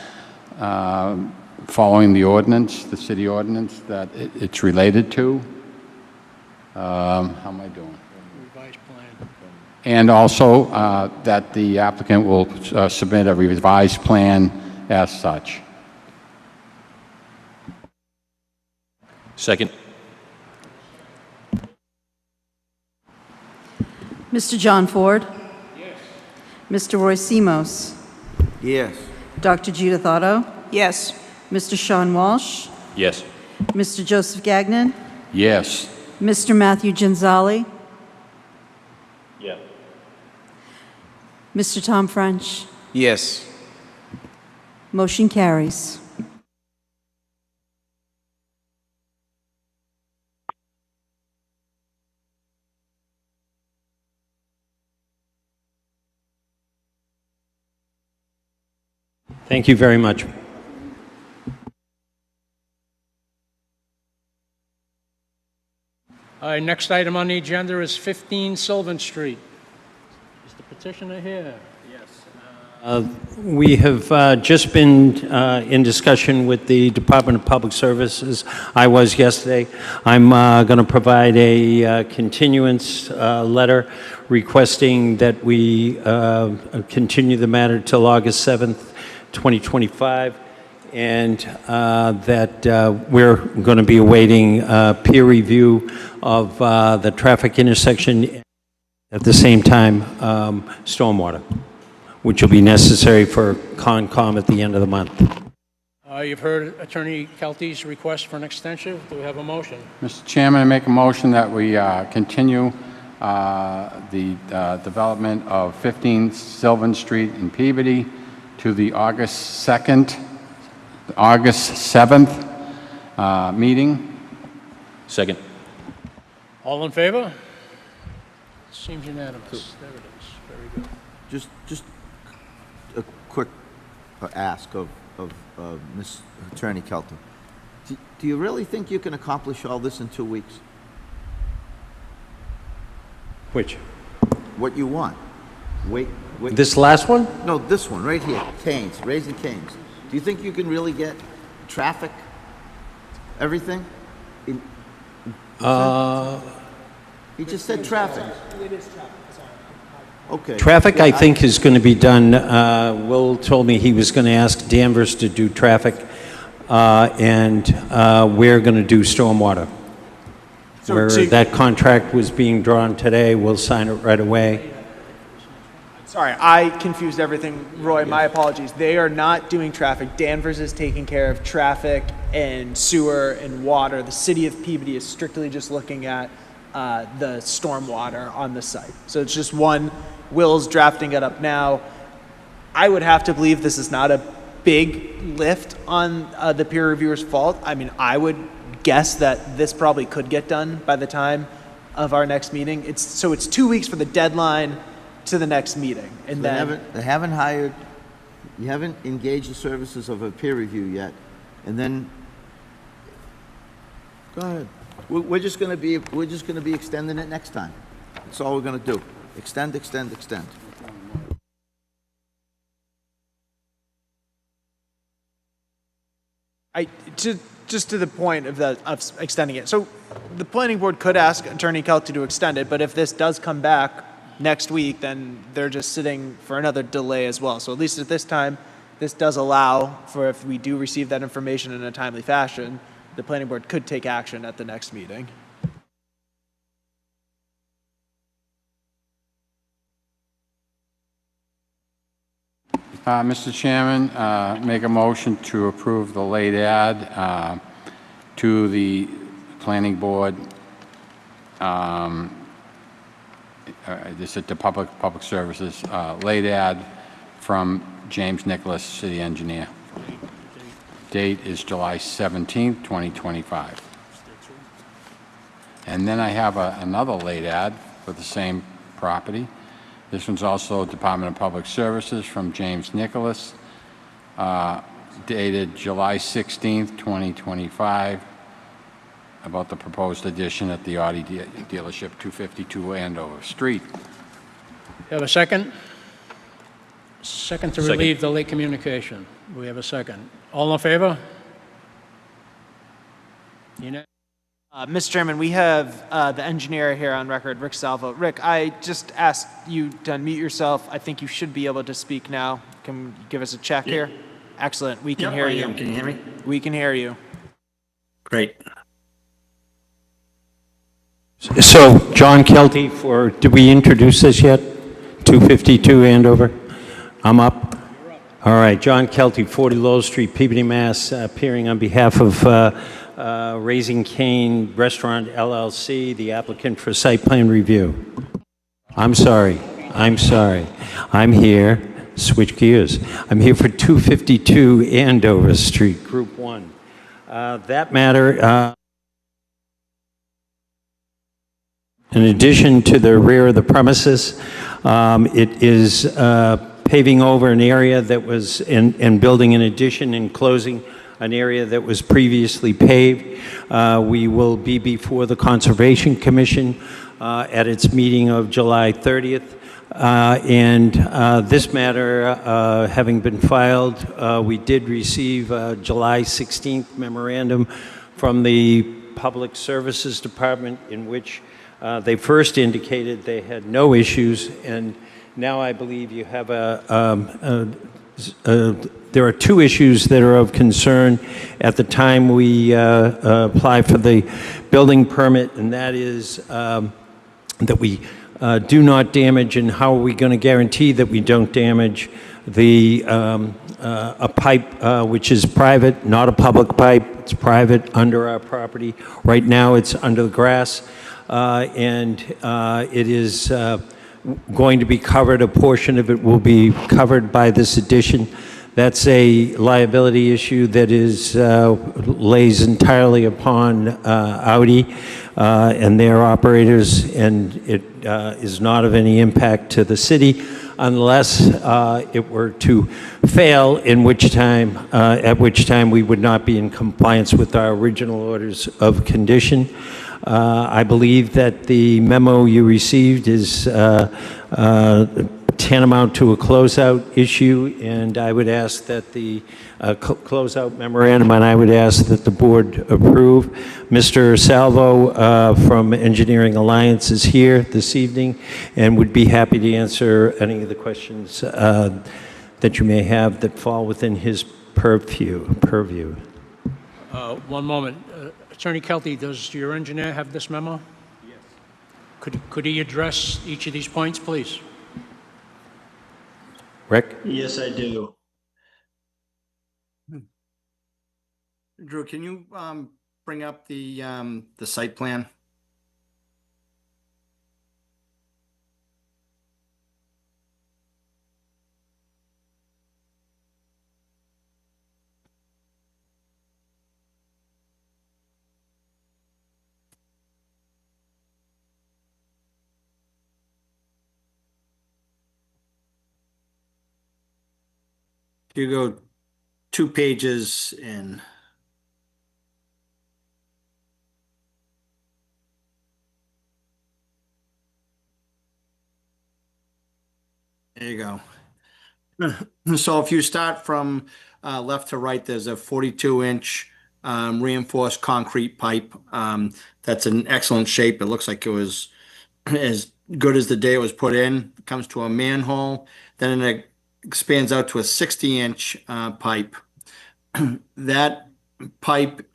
following the ordinance, the city ordinance that it's related to. How am I doing? Revised plan. And also that the applicant will submit a revised plan as such. Second. Mr. John Ford? Yes. Mr. Roy Simos? Yes. Dr. Judith Otto? Yes. Mr. Sean Walsh? Yes. Mr. Joseph Gagnon? Yes. Mr. Matthew Ginzali? Yeah. Mr. Tom French? Yes. Motion carries. Thank you very much. All right, next item on the agenda is 15 Sylvan Street. Is the petitioner here? We have just been in discussion with the Department of Public Services. I was yesterday. I'm going to provide a continuance letter requesting that we continue the matter till August 7th, 2025, and that we're going to be awaiting peer review of the traffic intersection, at the same time stormwater, which will be necessary for Concom at the end of the month. You've heard Attorney Kelty's request for an extension. Do we have a motion? Mr. Chairman, I make a motion that we continue the development of 15 Sylvan Street in Peabody to the August 7th meeting. Second. All in favor? Seems unanimous. There it is. Very good. Just a quick ask of Ms. Attorney Kelton. Do you really think you can accomplish all this in 2 weeks? Which? What you want? Wait. This last one? No, this one right here, Canes, Raising Canes. Do you think you can really get traffic, everything? He just said traffic. It is traffic, sorry. Okay. Traffic, I think, is going to be done. Will told me he was going to ask Danvers to do traffic, and we're going to do stormwater. Where that contract was being drawn today, we'll sign it right away. Sorry, I confused everything. Roy, my apologies. They are not doing traffic. Danvers is taking care of traffic and sewer and water. The city of Peabody is strictly just looking at the stormwater on the site. So it's just one. Will's drafting it up now. I would have to believe this is not a big lift on the peer reviewer's fault. I mean, I would guess that this probably could get done by the time of our next meeting. It's 2 weeks for the deadline to the next meeting, and So they haven't hired, you haven't engaged the services of a peer review yet, and then, go ahead. We're just gonna be extending it next time. That's all we're gonna do. Extend, extend, extend. Just to the point of extending it. So the planning board could ask Attorney Kelty to extend it, but if this does come back next week, then they're just sitting for another delay as well. So at least at this time, this does allow for, if we do receive that information in a timely fashion, the planning board could take action at the next meeting. Mr. Chairman, make a motion to approve the late ad to the planning board. This is the public services late ad from James Nicholas, city engineer. Date is July 17th, 2025. And then I have another late ad for the same property. This one's also Department of Public Services from James Nicholas, dated July 16th, 2025. about the proposed addition at the Audi dealership, 252 Andover Street. You have a second? Second to Second. relieve the late communication. We have a second. All in favor? Mr. Chairman, we have the engineer here on record, Rick Salvo. Rick, I just asked you to unmute yourself. I think you should be able to speak now. Can you give us a check here? Excellent. We can hear you. Can you hear me? We can hear you. Great. So, John Kelty did we introduce this yet? 252 Andover? I'm up. All right, John Kelty, 40 Lowell Street, Peabody, Mass., appearing on behalf of Raising Cane Restaurant LLC, the applicant for site plan review. I'm sorry. I'm here. Switch gears. I'm here for 252 Andover Street, Group 1. That matter, in addition to the rear of the premises, it is paving over an area that was, and building an addition and closing an area that was previously paved. We will be before the Conservation Commission at its meeting of July 30th. This matter having been filed, we did receive a July 16th memorandum from the Public Services Department in which they first indicated they had no issues, and now I believe you have there are two issues that are of concern at the time we apply for the building permit, and that is that we do not damage, and how are we going to guarantee that we don't damage a pipe which is private, not a public pipe. It's private under our property. Right now it's under the grass, and it is going to be covered. A portion of it will be covered by this addition. That's a liability issue that is lays entirely upon Audi and their operators, and it is not of any impact to the city unless it were to fail, at which time we would not be in compliance with our original orders of condition. I believe that the memo you received is tantamount to a closeout issue, and I would ask that the closeout memorandum, and I would ask that the board approve. Mr. Salvo from Engineering Alliance is here this evening and would be happy to answer any of the questions that you may have that fall within his purview. One moment. Attorney Kelty, does your engineer have this memo? Yes. Could he address each of these points, please? Rick? Yes, I do. Drew, can you bring up the site plan? You go 2 pages in. There you go. So if you start from left to right, there's a 42-inch reinforced concrete pipe. That's in excellent shape. It looks like it was as good as the day it was put in. It comes to a manhole. Then it expands out to a 60-inch pipe. That pipe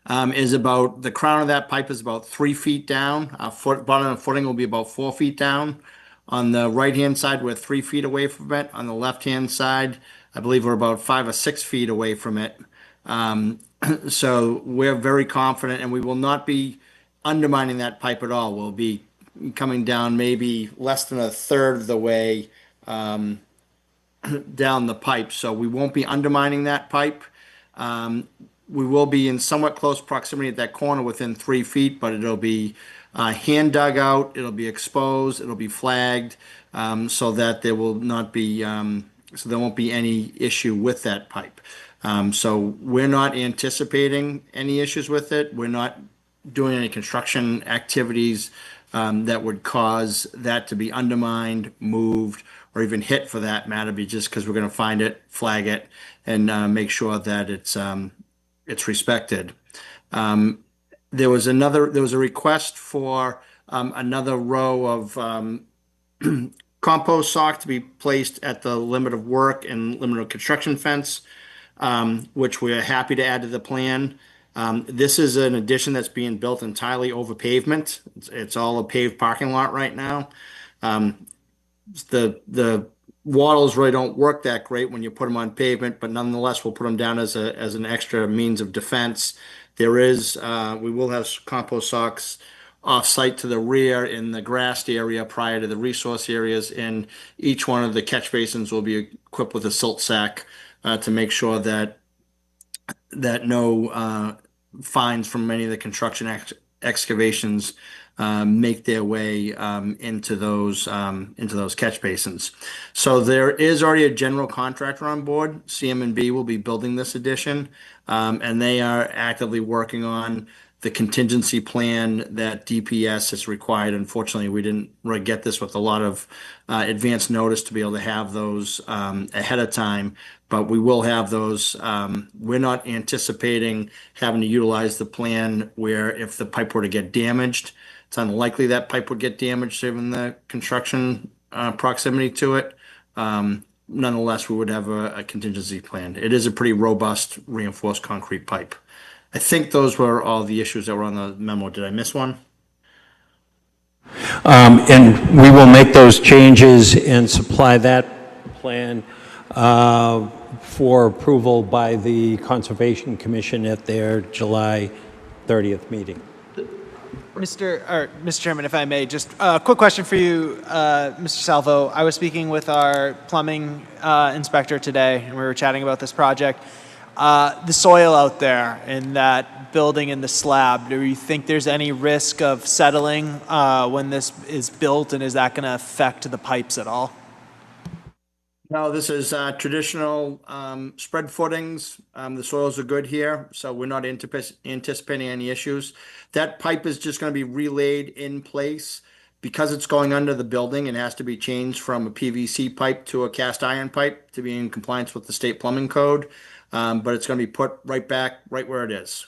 is about, the crown of that pipe is about 3 feet down. Bottom of footing will be about 4 feet down. On the right-hand side, we're 3 feet away from it. On the left-hand side, I believe we're about 5 or 6 feet away from it. So we're very confident, and we will not be undermining that pipe at all. We'll be coming down maybe less than a third of the way down the pipe. So we won't be undermining that pipe. We will be in somewhat close proximity at that corner within 3 feet, but it'll be hand dug out, it'll be exposed, it'll be flagged, so that there will not be, so there won't be any issue with that pipe. So we're not anticipating any issues with it. We're not doing any construction activities that would cause that to be undermined, moved, or even hit for that matter, just because we're going to find it, flag it, and make sure that it's respected. There was a request for another row of compost sock to be placed at the limit of work and limit of construction fence, which we're happy to add to the plan. This is an addition that's being built entirely over pavement. It's all a paved parking lot right now. The wattles really don't work that great when you put them on pavement, but nonetheless, we'll put them down as an extra means of defense. We will have compost socks off-site to the rear in the grassed area prior to the resource areas, and each one of the catch basins will be equipped with a silt sack to make sure that no fines from many of the construction excavations make their way into those catch basins. So there is already a general contractor on board. CM&B will be building this addition, and they are actively working on the contingency plan that DPS has required. Unfortunately, we didn't really get this with a lot of advance notice to be able to have those ahead of time, but we will have those. We're not anticipating having to utilize the plan where if the pipe were to get damaged, it's unlikely that pipe would get damaged given the construction proximity to it. Nonetheless, we would have a contingency plan. It is a pretty robust reinforced concrete pipe. I think those were all the issues that were on the memo. Did I miss one? And we will make those changes and supply that plan for approval by the Conservation Commission at their July 30th meeting. Mr. Chairman, if I may, just a quick question for you, Mr. Salvo. I was speaking with our plumbing inspector today, and we were chatting about this project. The soil out there in that building in the slab, do you think there's any risk of settling when this is built, and is that going to affect the pipes at all? No, this is traditional spread footings. The soils are good here, so we're not anticipating any issues. That pipe is just going to be relayed in place because it's going under the building and has to be changed from a PVC pipe to a cast iron pipe to be in compliance with the state plumbing code. But it's going to be put right back, right where it is.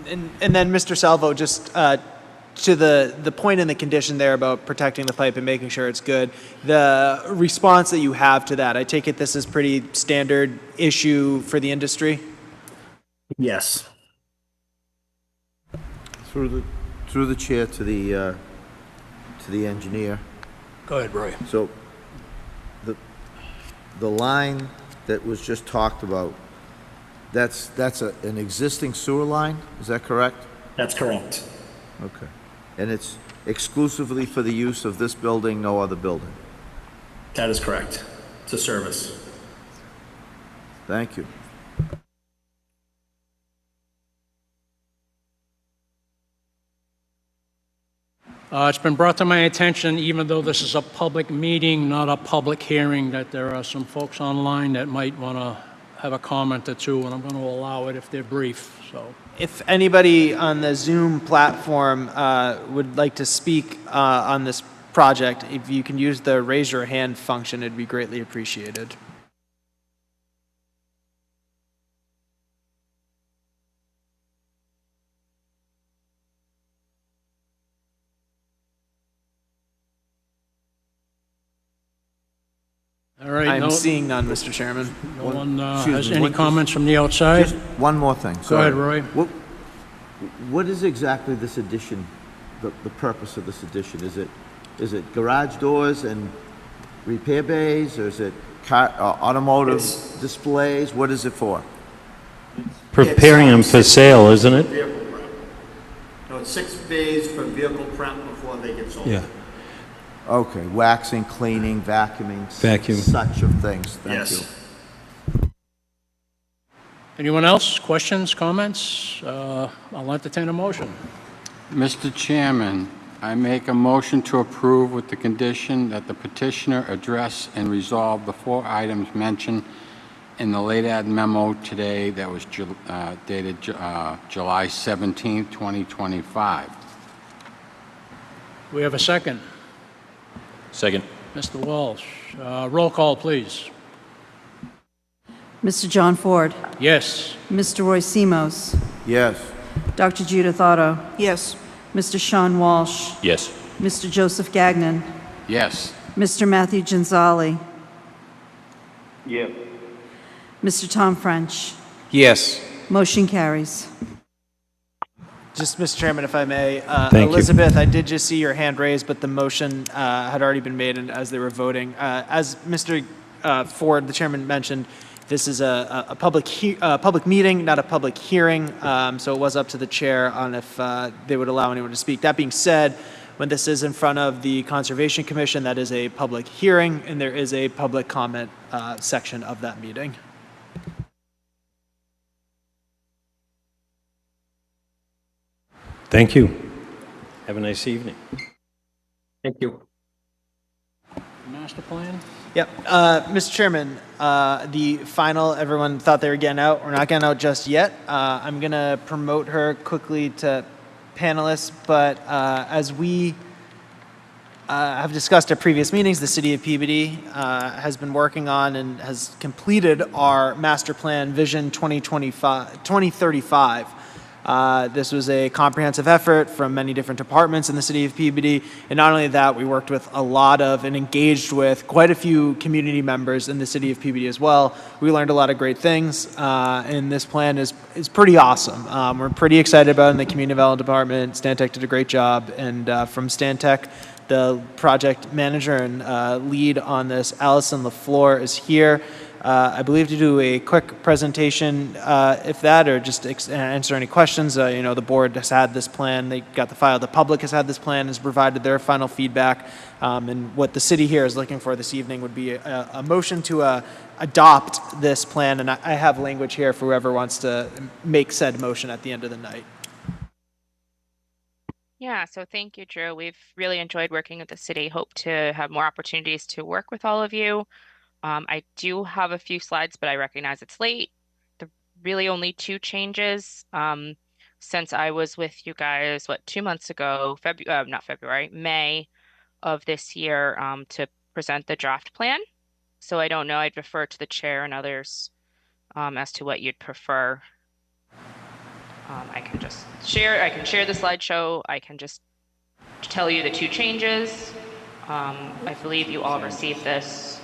And then, Mr. Salvo, just to the point in the condition there about protecting the pipe and making sure it's good, the response that you have to that, I take it this is pretty standard issue for the industry? Yes. Through the chair to the engineer. Go ahead, Roy. So the line that was just talked about, that's an existing sewer line, is that correct? That's correct. Okay. And it's exclusively for the use of this building, no other building? That is correct. It's a service. Thank you. It's been brought to my attention, even though this is a public meeting, not a public hearing, that there are some folks online that might want to have a comment or two, and I'm going to allow it if they're brief. So, if anybody on the Zoom platform would like to speak on this project, if you can use the raise your hand function, it'd be greatly appreciated. all right. I'm seeing none, Mr. Chairman. No one Excuse has me, any what- comments from the outside? Just one more thing. Go Sorry. ahead, Roy. What is exactly this addition, the purpose of this addition? Is it garage doors and repair bays, or is it automotive displays? What is it for? Preparing them for sale, isn't it? Vehicle prep. No, it's 6 days for vehicle prep before they get sold. Yeah. Okay, waxing, cleaning, vacuuming, Vacuum. such of things. Thank you. Yes. Anyone else? Questions, comments? I'll entertain a motion. Mr. Chairman, I make a motion to approve with the condition that the petitioner address and resolve the 4 items mentioned in the late ad memo today that was dated July 17, 2025. We have a second. Second. Mr. Walsh. Roll call, please. Mr. John Ford. Yes. Mr. Roy Simos. Yes. Dr. Judith Otto. Yes. Mr. Sean Walsh. Yes. Mr. Joseph Gagnon. Yes. Mr. Matthew Gonzali. Yes. Mr. Tom French. Yes. Motion carries. Just, Mr. Chairman, if I may, Thank you. Elizabeth, I did just see your hand raised, but the motion had already been made and as they were voting. As Mr. Ford, the chairman, mentioned, this is a public meeting, not a public hearing, so it was up to the chair on if they would allow anyone to speak. That being said, when this is in front of the Conservation Commission, that is a public hearing, and there is a public comment section of that meeting. Thank you. Have a nice evening. Thank you. Master plan? Yep. Mr. Chairman, the final, everyone thought they were getting out. We're not getting out just yet. I'm going to promote her quickly to panelists, but as we have discussed at previous meetings, the City of Peabody has been working on and has completed our master plan Vision 2035. This was a comprehensive effort from many different departments in the City of Peabody. And not only that, we worked with a lot of and engaged with quite a few community members in the City of Peabody as well. We learned a lot of great things, and this plan is pretty awesome. We're pretty excited about it in the Community Development Department. Stantec did a great job, and from Stantec, the project manager and lead on this, Allison LaFleur, is here. I believe to do a quick presentation, if that, or just answer any questions. The board has had this plan. They got the file. The public has had this plan, has provided their final feedback. And what the city here is looking for this evening would be a motion to adopt this plan. And I have language here for whoever wants to make said motion at the end of the night. Yeah, so thank you, Drew. We've really enjoyed working with the city. Hope to have more opportunities to work with all of you. I do have a few slides, but I recognize it's late. The really only 2 changes since I was with you guys, 2 months ago, May of this year, to present the draft plan. So I don't know, I'd refer to the chair and others as to what you'd prefer. I can share the slideshow. I can just tell you the 2 changes. I believe you all received this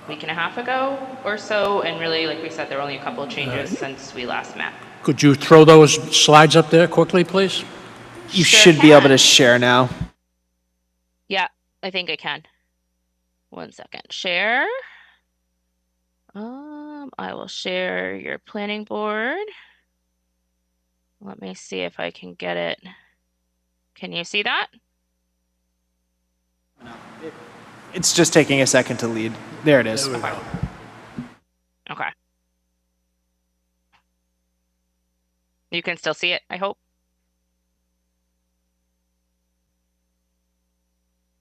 week and a half ago or so, and really, like we said, there are only a couple of changes since we last met. Could you throw those slides up there quickly, please? You should be able to share now. Yeah, I think I can. 1 second. Share. I will share your planning board. Let me see if I can get it. Can you see that? It's just taking a second to lead. There it is. Okay. You can still see it, I hope.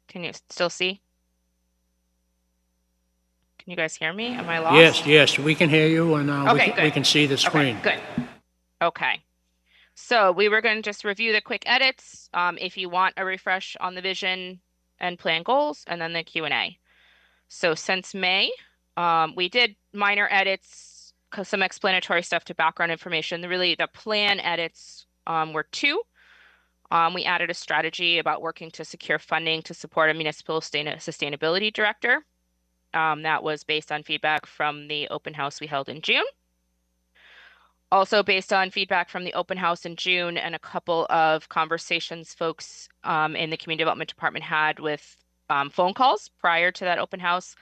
Can you still see? Can you guys hear me? Am I lost? Yes, we can hear you, and Okay, we can see the screen. Okay, good. Okay. So we were going to just review the quick edits. If you want a refresh on the vision and plan goals, and then the Q&A. So since May, we did minor edits, some explanatory stuff to background information. The plan edits were 2. We added a strategy about working to secure funding to support a municipal sustainability director. That was based on feedback from the open house we held in June. Also based on feedback from the open house in June and a couple of conversations folks in the Community Development Department had with phone calls prior to that open house,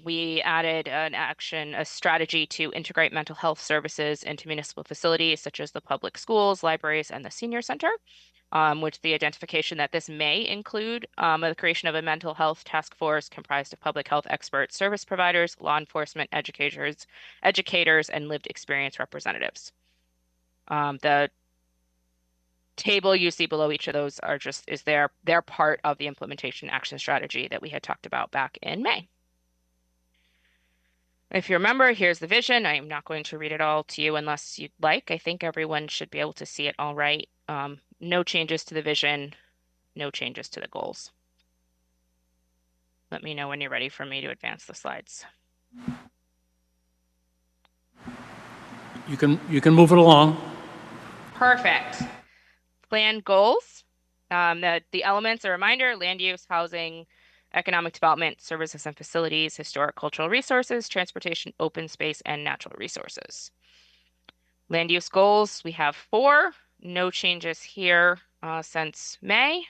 we added a strategy to integrate mental health services into municipal facilities such as the public schools, libraries, and the senior center, with the identification that this may include the creation of a mental health task force comprised of public health experts, service providers, law enforcement, educators, and lived experience representatives. The table you see below each of those are they're part of the implementation action strategy that we had talked about back in May. If you remember, here's the vision. I'm not going to read it all to you unless you'd like. I think everyone should be able to see it all right. No changes to the vision, no changes to the goals. Let me know when you're ready for me to advance the slides. You can move it along. Perfect. Plan goals. The elements, a reminder: land use, housing, economic development, services and facilities, historic cultural resources, transportation, open space, and natural resources. Land use goals, we have 4. No changes here since May.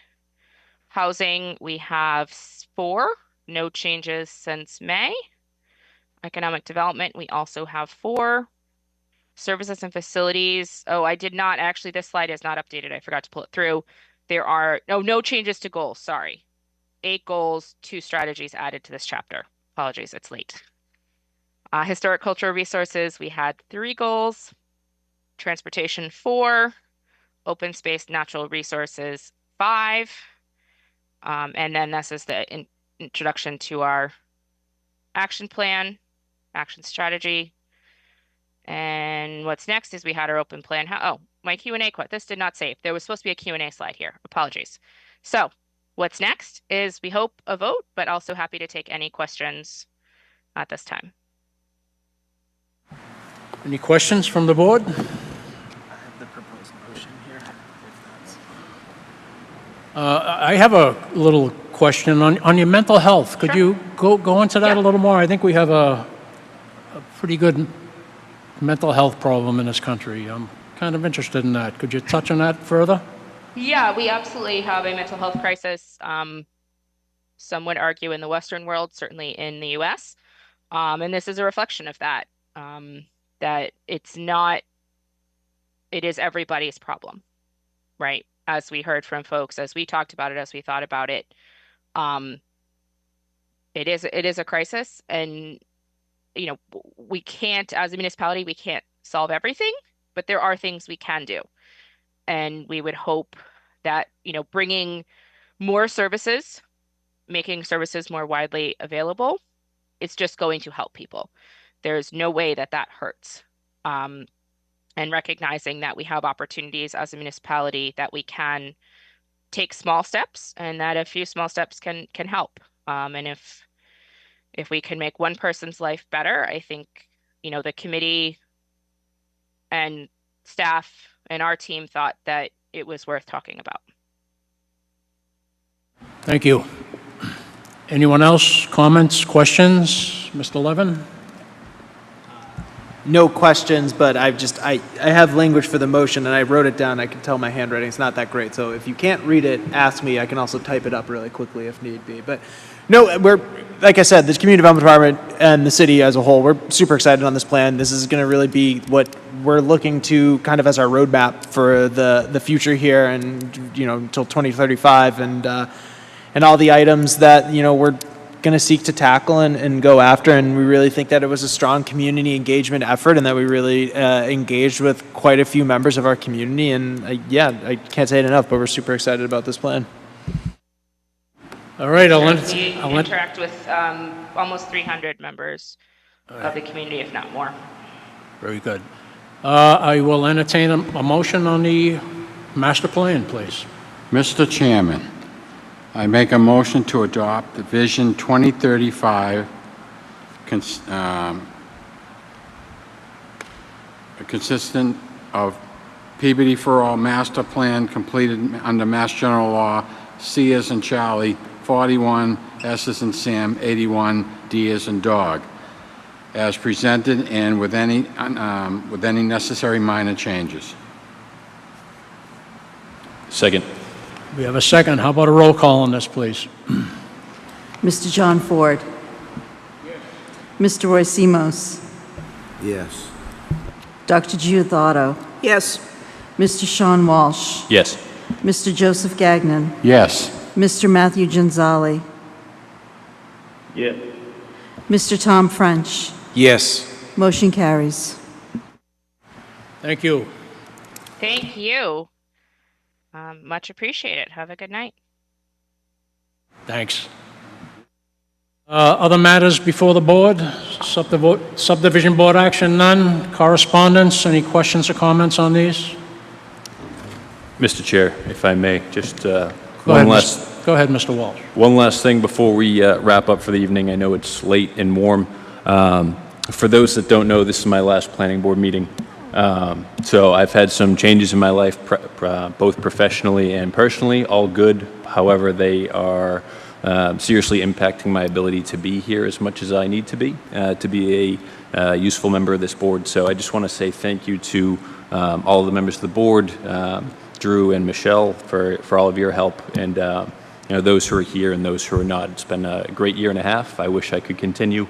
Housing, we have 4. No changes since May. Economic development, we also have 4. Services and facilities. Oh, I did not actually, this slide is not updated. I forgot to pull it through. There are no changes to goals. Sorry. 8 goals, 2 strategies added to this chapter. Apologies, it's late. Historic cultural resources, we had 3 goals. Transportation, 4. Open space, natural resources, 5. And then this is the introduction to our action plan, action strategy. And what's next is we had our open plan. Oh, my Q&A quote. This did not save. There was supposed to be a Q&A slide here. Apologies. So what's next is we hope a vote, but also happy to take any questions at this time. Any questions from the board? I have the proposed motion here. I have a little question on your mental health. Could you go into that a little more? I think we have a pretty good mental health problem in this country. I'm kind of interested in that. Could you touch on that further? Yeah, we absolutely have a mental health crisis. Some would argue in the Western world, certainly in the US. And this is a reflection of that, that it is everybody's problem, right? As we heard from folks, as we talked about it, as we thought about it, it is a crisis. And we can't, as a municipality, we can't solve everything, but there are things we can do. And we would hope that, bringing more services, making services more widely available, it's just going to help people. There's no way that hurts. And recognizing that we have opportunities as a municipality that we can take small steps, and that a few small steps can help. And if we can make one person's life better, I think, the committee and staff and our team thought that it was worth talking about. Thank you. Anyone else? Comments, questions? Mr. Levin? No questions, but I have language for the motion, and I wrote it down. I can tell my handwriting's not that great, so if you can't read it, ask me. I can also type it up really quickly if need be. But no, we're, like I said, the Community Development Department and the city as a whole, we're super excited on this plan. This is going to really be what we're looking to kind of as our roadmap for the future here, and until 2035, and all the items that we're going to seek to tackle and go after. And we really think that it was a strong community engagement effort, and that we really engaged with quite a few members of our community. And I can't say it enough, but we're super excited about this plan. All right, We interact with almost 300 members of the community, if not more. Very good. I will entertain a motion on the master plan, please. Mr. Chairman, I make a motion to adopt the Vision 2035 consistent of Peabody for All Master Plan completed under Mass General Law, C as in Charlie, 41, S as in Sam, 81, D as in Dog, as presented and with any necessary minor changes. Second. We have a second. How about a roll call on this, please? Mr. John Ford. Yes. Mr. Roy Simos. Yes. Dr. Judith Otto. Yes. Mr. Sean Walsh. Yes. Mr. Joseph Gagnon. Yes. Mr. Matthew Gonzalez. Yes. Mr. Tom French. Yes. Motion carries. Thank you. Thank you. Much appreciated. Have a good night. Thanks. Other matters before the board? Subdivision board action, none. Correspondence, any questions or comments on these? Mr. Chair, if I may, just Go one ahead, Mr. Walsh. One last thing before we wrap up for the evening. I know it's late and warm. For those that don't know, this is my last planning board meeting. So I've had some changes in my life, both professionally and personally, all good. However, they are seriously impacting my ability to be here as much as I need to be a useful member of this board. So I just want to say thank you to all of the members of the board, Drew and Michelle, for all of your help, and those who are here and those who are not. It's been a great year and a half. I wish I could continue.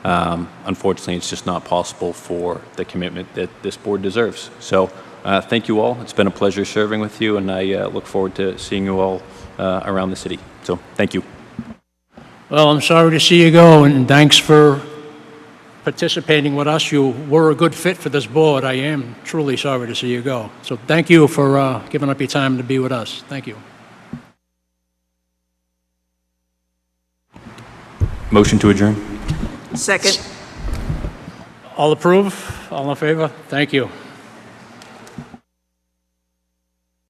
Unfortunately, it's just not possible for the commitment that this board deserves. So thank you all. It's been a pleasure serving with you, and I look forward to seeing you all around the city. So thank you. Well, I'm sorry to see you go, and thanks for participating with us. You were a good fit for this board. I am truly sorry to see you go. So thank you for giving up your time to be with us. Thank you. Motion to adjourn. Second. All approve? All in favor? Thank you.